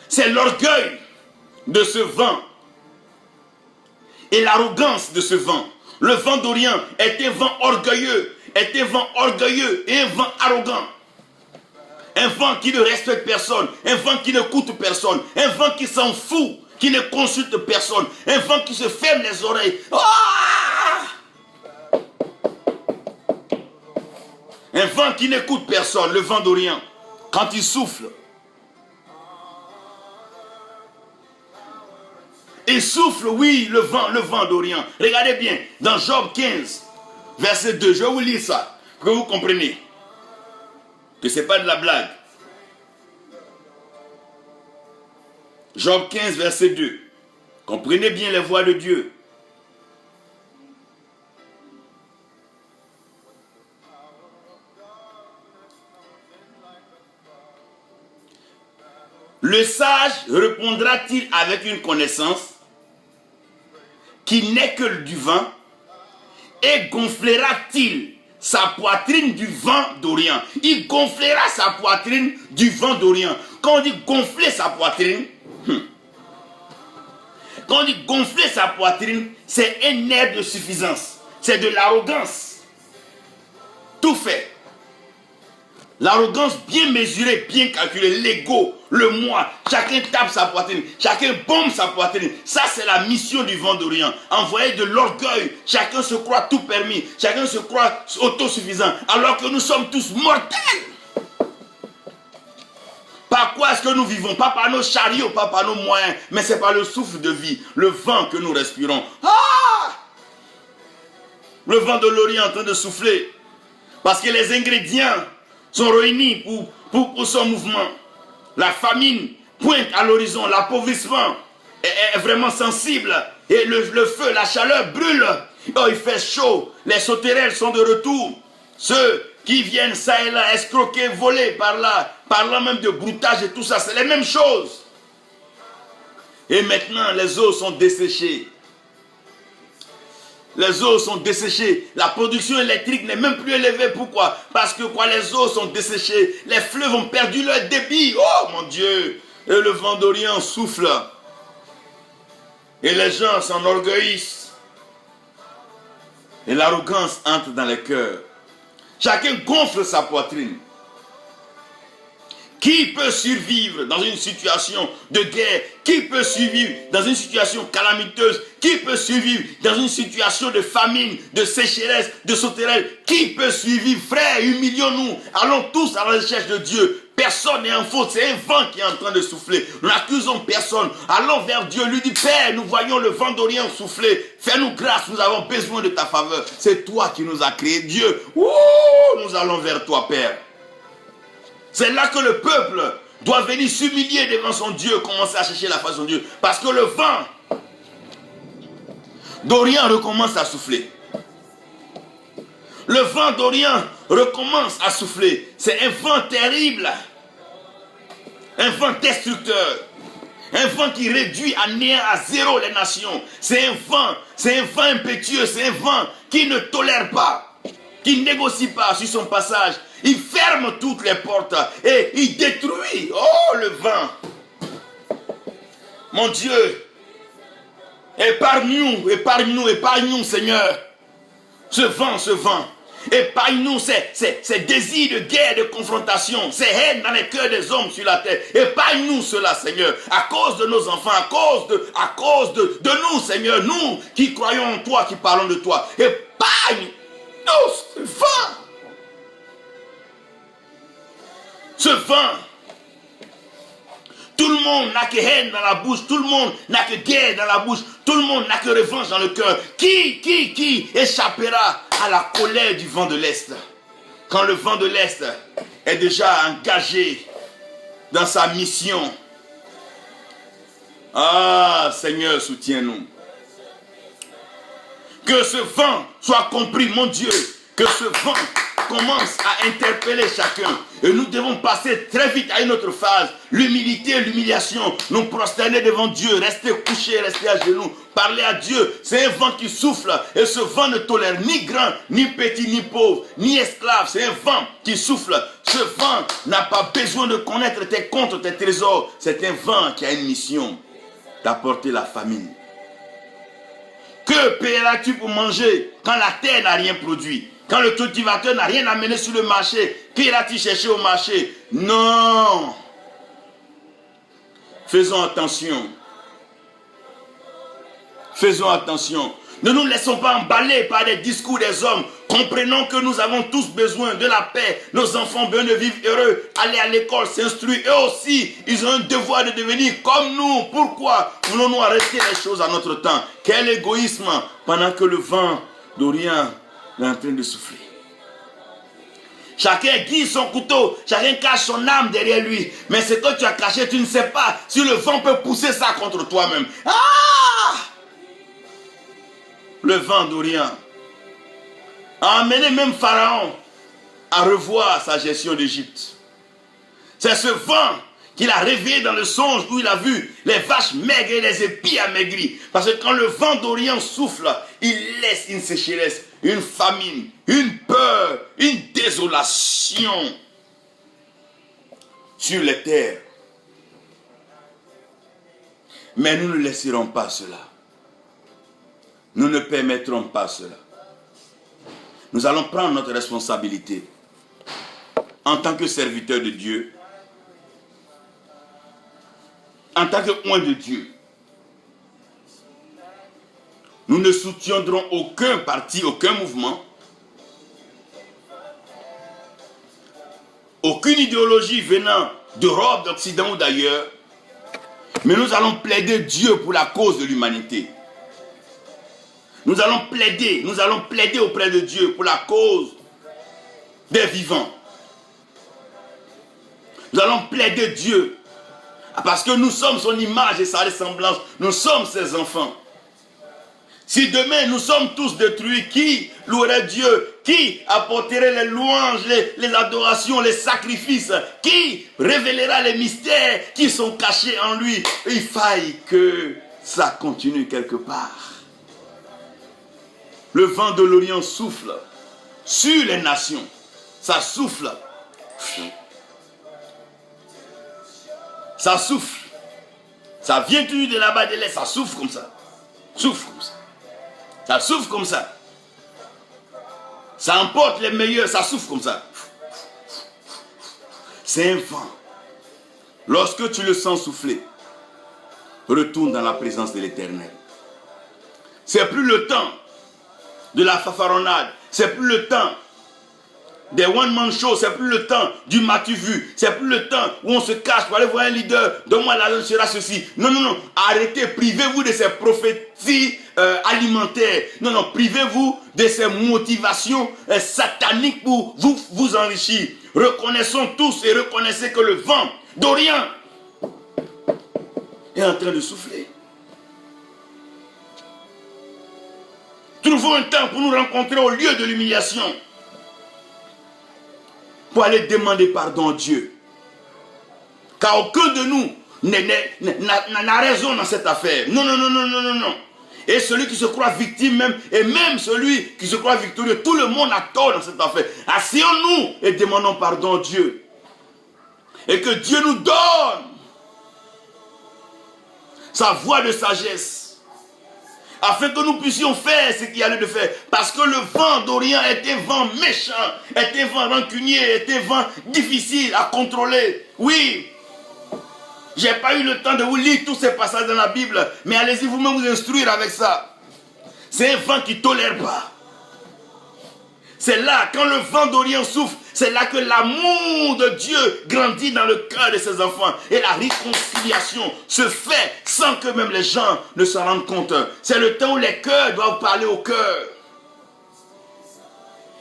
C'est l'orgueil de ce vent et l'arrogance de ce vent. Le vent d'Orient est un vent orgueilleux, et un vent arrogant. Un vent qui ne respecte personne, un vent qui n'écoute personne, un vent qui s'en fout, qui ne consulte personne, un vent qui se ferme les oreilles. Un vent qui n'écoute personne, le vent d'Orient, quand il souffle. Il souffle, oui, le vent d'Orient. Regardez bien, dans Job 15, verset 2, je vais vous lire ça, pour que vous compreniez que ce n'est pas de la blague. Job 15, verset 2. Comprenez bien les voix de Dieu. Le sage répondra-t-il avec une connaissance qui n'est que du vent, et gonflera-t-il sa poitrine du vent d'Orient? Il gonflera sa poitrine du vent d'Orient. Quand on dit gonfler sa poitrine, c'est un air de suffisance. C'est de l'arrogance. Tout fait. L'arrogance bien mesurée, bien calculée, l'ego, le moi, chacun tape sa poitrine, chacun bombe sa poitrine. Ça, c'est la mission du vent d'Orient. Envoyer de l'orgueil, chacun se croit tout permis, chacun se croit autosuffisant, alors que nous sommes tous mortels. Par quoi est-ce que nous vivons? Pas par nos chariots, pas par nos moyens, mais c'est par le souffle de vie, le vent que nous respirons. Le vent de l'Orient est en train de souffler, parce que les ingrédients sont réunis pour son mouvement. La famine pointe à l'horizon, l'appauvrissement est vraiment sensible, et le feu, la chaleur brûle. Oh, il fait chaud, les sauterelles sont de retour. Ceux qui viennent ça et là, escroquer, voler par là, parlant même de broutage et tout ça, c'est les mêmes choses. Et maintenant, les eaux sont desséchées. Les eaux sont desséchées. La production électrique n'est même plus élevée. Pourquoi? Parce que les eaux sont desséchées. Les fleuves ont perdu leur débit. Oh mon Dieu! et le vent d'Orient souffle. Et les gens s'enorgueillissent. Et l'arrogance entre dans les cœurs. Chacun gonfle sa poitrine. Qui peut survivre dans une situation de guerre? Qui peut survivre dans une situation calamiteuse? Qui peut survivre dans une situation de famine, de sécheresse, de sauterelle? Qui peut survivre? Frères, humilions-nous. Allons tous à la recherche de Dieu. Personne n'est en faute. C'est un vent qui est en train de souffler. Nous n'accusons personne. Allons vers Dieu. Lui dit, Père, nous voyons le vent d'Orient souffler. Fais-nous grâce. Nous avons besoin de ta faveur. C'est toi qui nous as créé, Dieu. Nous allons vers toi, Père. C'est là que le peuple doit venir s'humilier devant son Dieu, commencer à chercher la face de son Dieu. Parce que le vent d'Orient recommence à souffler. Le vent d'Orient recommence à souffler. C'est un vent terrible. Un vent destructeur. Un vent qui réduit à néant, à zéro les nations. C'est un vent impétueux. C'est un vent qui ne tolère pas, qui ne négocie pas sur son passage. Il ferme toutes les portes et il détruit. Oh, le vent. Mon Dieu, épargne-nous, Seigneur. Ce vent. Épargne-nous ces désirs de guerre, de confrontation, ces haines dans les cœurs des hommes sur la terre. Épargne-nous cela, Seigneur, à cause de nos enfants, à cause de nous, Seigneur, nous qui croyons en toi, qui parlons de toi. Épargne-nous ce vent. Ce vent, tout le monde n'a que haine dans la bouche, tout le monde n'a que guerre dans la bouche, tout le monde n'a que revanche dans le cœur. Qui échappera à la colère du vent de l'Est? Quand le vent de l'Est est déjà engagé dans sa mission. Ah, Seigneur, soutiens-nous. Que ce vent soit compris, mon Dieu, que ce vent commence à interpeller chacun. Et nous devons passer très vite à une autre phase. L'humilité, l'humiliation. Nous prosterner devant Dieu. Rester couché, rester à genoux. Parler à Dieu. C'est un vent qui souffle. Et ce vent ne tolère ni grand, ni petit, ni pauvre, ni esclave. C'est un vent qui souffle. Ce vent n'a pas besoin de connaître tes comptes, tes trésors. C'est un vent qui a une mission d'apporter la famine. Que paieras-tu pour manger quand la terre n'a rien produit? Quand le cultivateur n'a rien amené sur le marché, qu'iras-tu chercher au marché? Non. Faisons attention. Faisons attention. Ne nous laissons pas emballer par les discours des hommes. Comprenons que nous avons tous besoin de la paix. Nos enfants veulent de vivre heureux, aller à l'école, s'instruire. Eux aussi, ils ont un devoir de devenir comme nous. Pourquoi voulons-nous arrêter les choses à notre temps? Quel égoïsme pendant que le vent d'Orient est en train de souffler. Chacun aiguise son couteau, chacun cache son âme derrière lui. Mais ce que tu as caché, tu ne sais pas si le vent peut pousser ça contre toi-même. Ah! Le vent d'Orient a amené même Pharaon à revoir sa gestion d'Égypte. C'est ce vent qu'il a réveillé dans le songe où il a vu les vaches maigres et les épis amaigris. Parce que quand le vent d'Orient souffle, il laisse une sécheresse, une famine, une peur, une désolation sur les terres. Mais nous ne laisserons pas cela. Nous ne permettrons pas cela. Nous allons prendre notre responsabilité en tant que serviteurs de Dieu, en tant que oint de Dieu. Nous ne soutiendrons aucun parti, aucun mouvement, aucune idéologie venant d'Europe, d'Occident ou d'ailleurs, mais nous allons plaider Dieu pour la cause de l'humanité. Nous allons plaider auprès de Dieu pour la cause des vivants. Nous allons plaider Dieu parce que nous sommes son image et sa ressemblance. Nous sommes ses enfants. Si demain nous sommes tous détruits, qui louerait Dieu? Qui apporterait les louanges, les adorations, les sacrifices? Qui révélera les mystères qui sont cachés en lui? Il faille que ça continue quelque part. Le vent de l'Orient souffle sur les nations. Ça souffle. Ça souffle. Ça vient toujours de là-bas de l'Est, ça souffle comme ça. Souffle comme ça. Ça souffle comme ça. Ça emporte les meilleurs, ça souffle comme ça. C'est un vent. Lorsque tu le sens souffler, retourne dans la présence de l'Éternel. C'est plus le temps de la fanfaronnade. C'est plus le temps des one-man shows. C'est plus le temps du m'as-tu vu. C'est plus le temps où on se cache pour aller voir un leader. Donne-moi l'argent, sera ceci. Non, non, non. Arrêtez. Privez-vous de ces prophéties alimentaires. Non, non. Privez-vous de ces motivations sataniques pour vous enrichir. Reconnaissons tous et reconnaissez que le vent d'Orient est en train de souffler. Trouvons un temps pour nous rencontrer au lieu de l'humiliation. Pour aller demander pardon à Dieu. Car aucun de nous n'a raison dans cette affaire. Non, non, non, non, non, non, non. Et celui qui se croit victime même, et même celui qui se croit victorieux, tout le monde a tort dans cette affaire. Asseyons-nous et demandons pardon à Dieu. Et que Dieu nous donne sa voix de sagesse. Afin que nous puissions faire ce qu'il y a lieu de faire. Parce que le vent d'Orient est un vent méchant, est un vent rancunier, est un vent difficile à contrôler. Oui, je n'ai pas eu le temps de vous lire tous ces passages dans la Bible, mais allez-y vous-même vous instruire avec ça. C'est un vent qui ne tolère pas. C'est là, quand le vent d'Orient souffle, c'est là que l'amour de Dieu grandit dans le cœur de ses enfants. Et la réconciliation se fait sans que même les gens ne s'en rendent compte. C'est le temps où les cœurs doivent parler au cœur.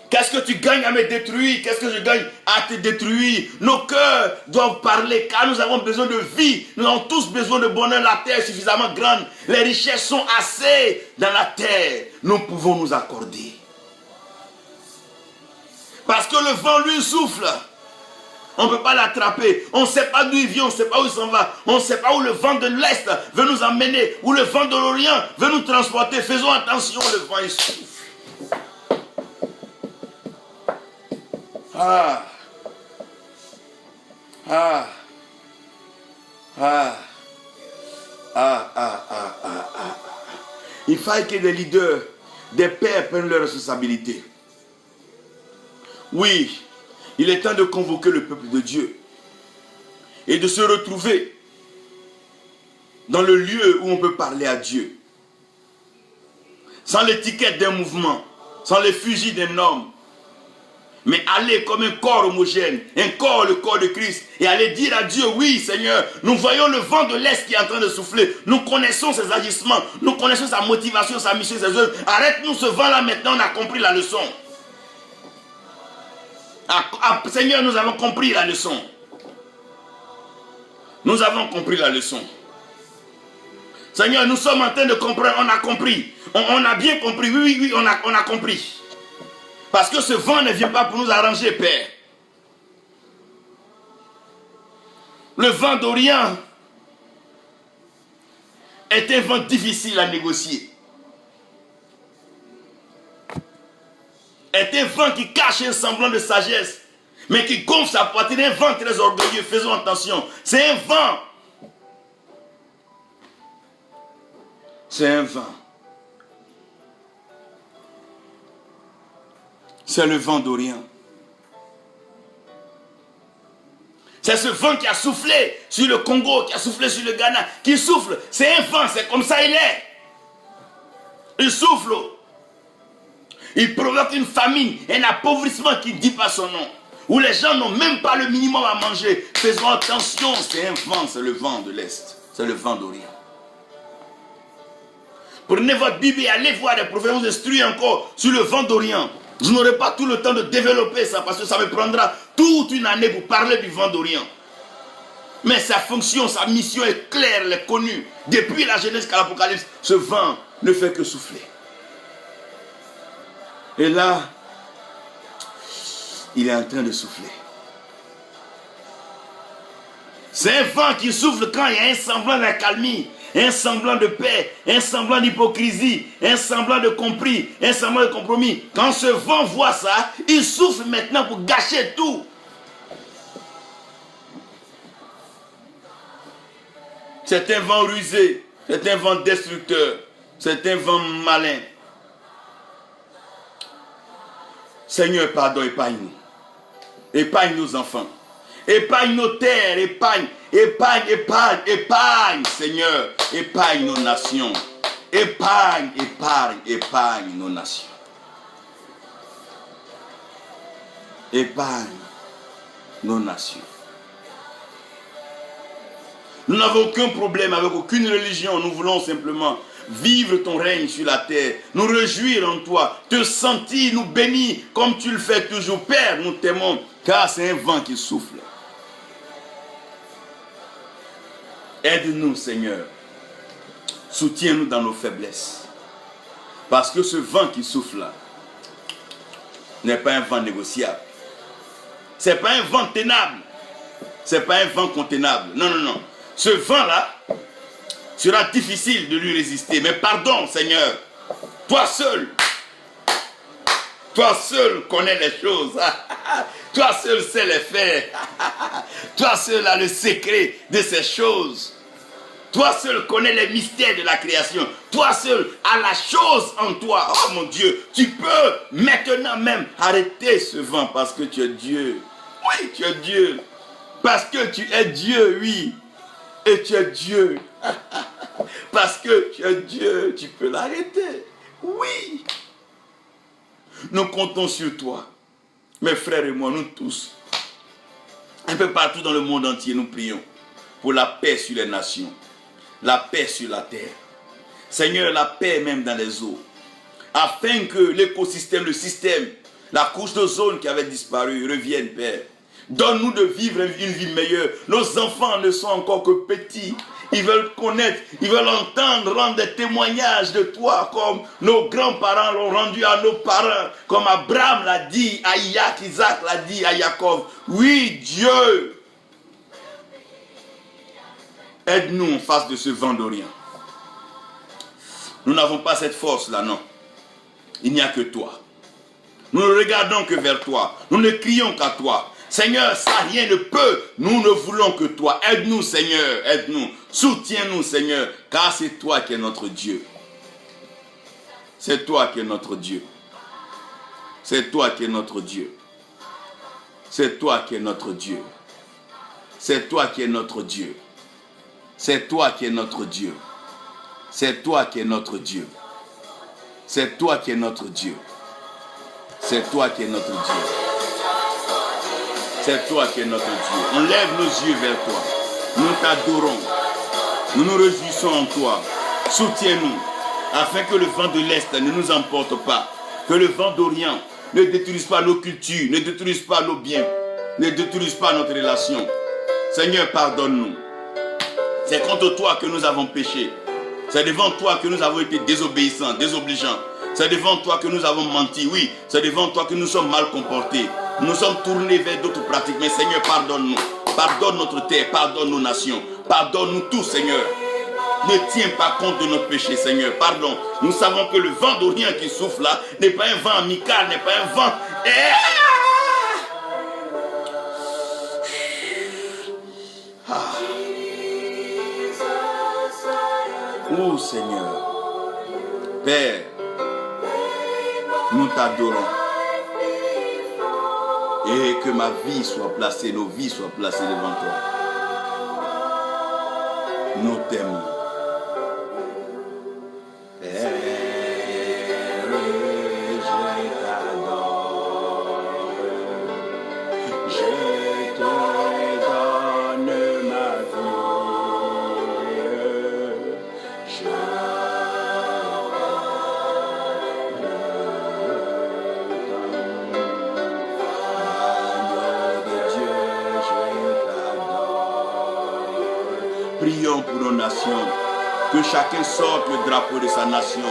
Qu'est-ce que tu gagnes à me détruire? Qu'est-ce que je gagne à te détruire? Nos cœurs doivent parler car nous avons besoin de vie. Nous avons tous besoin de bonheur. La terre est suffisamment grande. Les richesses sont assez dans la terre. Nous pouvons nous accorder. Parce que le vent lui souffle. On ne peut pas l'attraper. On ne sait pas d'où il vient, on ne sait pas où il s'en va. On ne sait pas où le vent de l'Est veut nous emmener, où le vent de l'Orient veut nous transporter. Faisons attention, le vent il souffle. Ah. Ah. Ah. Ah, ah, ah, ah, ah. Il faille que des leaders, des pères prennent leurs responsabilités. Oui, il est temps de convoquer le peuple de Dieu et de se retrouver dans le lieu où on peut parler à Dieu. Sans l'étiquette d'un mouvement, sans l'effigie d'un homme, mais aller comme un corps homogène, un corps, le corps de Christ, et aller dire à Dieu, oui Seigneur, nous voyons le vent de l'Est qui est en train de souffler, nous connaissons ses agissements, nous connaissons sa motivation, sa mission, ses œuvres. Arrête-nous ce vent-là maintenant, on a compris la leçon. Seigneur, nous avons compris la leçon. Nous avons compris la leçon. Seigneur, nous sommes en train de comprendre, on a compris. On a bien compris, oui, oui, oui, on a compris. Parce que ce vent ne vient pas pour nous arranger, Père. Le vent d'Orient est un vent difficile à négocier. Est un vent qui cache un semblant de sagesse, mais qui gonfle sa poitrine, un vent très orgueilleux. Faisons attention. C'est un vent. C'est un vent. C'est le vent d'Orient. C'est ce vent qui a soufflé sur le Congo, qui a soufflé sur le Ghana, qui souffle. C'est un vent, c'est comme ça il est. Il souffle. Il provoque une famine, un appauvrissement qui ne dit pas son nom. Où les gens n'ont même pas le minimum à manger. Faisons attention, c'est un vent, c'est le vent de l'Est. C'est le vent d'Orient. Prenez votre Bible et allez voir des prophètes, vous instruire encore sur le vent d'Orient. Je n'aurai pas tout le temps de développer ça parce que ça me prendra toute une année pour parler du vent d'Orient. Mais sa fonction, sa mission est claire, elle est connue. Depuis la Genèse jusqu'à l'Apocalypse, ce vent ne fait que souffler. Et là, il est en train de souffler. C'est un vent qui souffle quand il y a un semblant d'accalmie, un semblant de paix, un semblant d'hypocrisie, un semblant de compris, un semblant de compromis. Quand ce vent voit ça, il souffle maintenant pour gâcher tout. C'est un vent rusé, c'est un vent destructeur, c'est un vent malin. Seigneur, pardon, épargne-nous. Épargne nos enfants. Épargne nos terres, épargne, Seigneur. Épargne nos nations. Épargne nos nations. Épargne nos nations. Nous n'avons aucun problème avec aucune religion. Nous voulons simplement vivre ton règne sur la terre, nous réjouir en toi, te sentir, nous bénir comme tu le fais toujours. Père, nous t'aimons, car c'est un vent qui souffle. Aide-nous, Seigneur. Soutiens-nous dans nos faiblesses. Parce que ce vent qui souffle là n'est pas un vent négociable. Ce n'est pas un vent tenable. Ce n'est pas un vent contenable. Non, non, non. Ce vent-là sera difficile de lui résister. Mais pardon, Seigneur. Toi seul connais les choses. Toi seul sais les faire. Toi seul as le secret de ces choses. Toi seul connais les mystères de la création. Toi seul as la chose en toi. Oh mon Dieu, tu peux maintenant même arrêter ce vent parce que tu es Dieu. Oui, tu es Dieu. Parce que tu es Dieu, oui. Et tu es Dieu. Parce que tu es Dieu, tu peux l'arrêter. Oui. Nous comptons sur toi. Mes frères et moi, nous tous. Un peu partout dans le monde entier, nous prions pour la paix sur les nations. La paix sur la terre. Seigneur, la paix même dans les eaux. Afin que l'écosystème, le système, la couche d'ozone qui avait disparu revienne, Père. Donne-nous de vivre une vie meilleure. Nos enfants ne sont encore que petits. Ils veulent connaître, ils veulent entendre, rendre des témoignages de toi comme nos grands-parents l'ont rendu à nos parents, comme Abraham l'a dit à Isaac l'a dit à Jacob. Oui, Dieu, aide-nous en face de ce vent d'Orient. Nous n'avons pas cette force-là, non. Il n'y a que toi. Nous ne regardons que vers toi. Nous ne crions qu'à toi. Seigneur, ça rien ne peut. Nous ne voulons que toi. Aide-nous, Seigneur. Aide-nous. Soutiens-nous, Seigneur. Car c'est toi qui es notre Dieu. C'est toi qui es notre Dieu. C'est toi qui es notre Dieu. C'est toi qui es notre Dieu. C'est toi qui es notre Dieu. C'est toi qui es notre Dieu. C'est toi qui es notre Dieu. C'est toi qui es notre Dieu. C'est toi qui es notre Dieu. C'est toi qui es notre Dieu. On lève nos yeux vers toi. Nous t'adorons. Nous nous réjouissons en toi. Soutiens-nous afin que le vent de l'Est ne nous emporte pas. Que le vent d'Orient ne détruise pas nos cultures, ne détruise pas nos biens, ne détruise pas notre relation. Seigneur, pardonne-nous. C'est contre toi que nous avons péché. C'est devant toi que nous avons été désobéissants, désobligeants. C'est devant toi que nous avons menti. Oui, c'est devant toi que nous sommes mal comportés. Nous sommes tournés vers d'autres pratiques. Mais Seigneur, pardonne-nous. Pardonne notre terre, pardonne nos nations. Pardonne-nous tous, Seigneur. Ne tiens pas compte de notre péché, Seigneur. Pardon. Nous savons que le vent d'Orient qui souffle là n'est pas un vent amical, n'est pas un vent... Oh Seigneur, Père, nous t'adorons. Et que ma vie soit placée, nos vies soient placées devant toi. Nous t'aimons. Père, je t'adore. Je te donne ma vie. Je prions pour nos nations, que chacun sorte le drapeau de sa nation,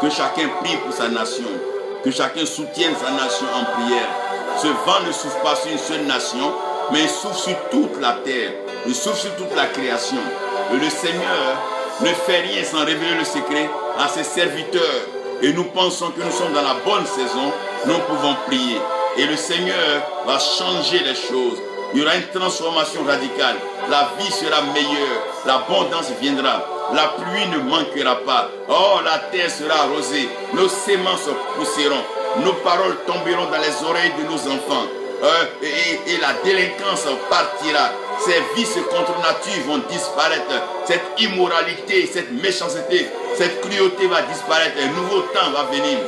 que chacun prie pour sa nation, que chacun soutienne sa nation en prière. Ce vent ne souffle pas sur une seule nation, mais il souffle sur toute la terre, il souffle sur toute la création. Et le Seigneur ne fait rien sans révéler le secret à ses serviteurs. Et nous pensons que nous sommes dans la bonne saison, nous pouvons prier. Et le Seigneur va changer les choses Il y aura une transformation radicale. La vie sera meilleure. L'abondance viendra. La pluie ne manquera pas. Oh, la terre sera arrosée. Nos semences pousseront. Nos paroles tomberont dans les oreilles de nos enfants. Et la délinquance partira. Ces vices contre nature vont disparaître. Cette immoralité, cette méchanceté, cette cruauté va disparaître. Un nouveau temps va venir.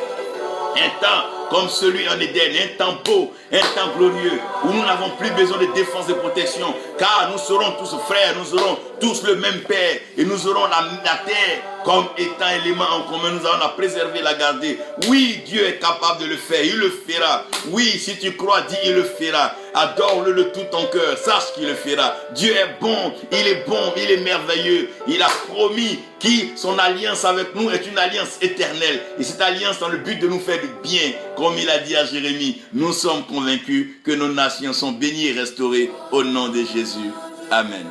Un temps comme celui en Éden, un temps beau, un temps glorieux, où nous n'avons plus besoin de défense et de protection, car nous serons tous frères, nous aurons tous le même Père, et nous aurons la terre comme étant élément en commun, nous allons la préserver, la garder. Oui, Dieu est capable de le faire, il le fera. Oui, si tu crois, dis il le fera. Adore-le de tout ton cœur, sache qu'il le fera. Dieu est bon, il est merveilleux. Il a promis que son alliance avec nous est une alliance éternelle. Et cette alliance dans le but de nous faire du bien, comme il a dit à Jérémie, nous sommes convaincus que nos nations sont bénies et restaurées au nom de Jésus. Amen.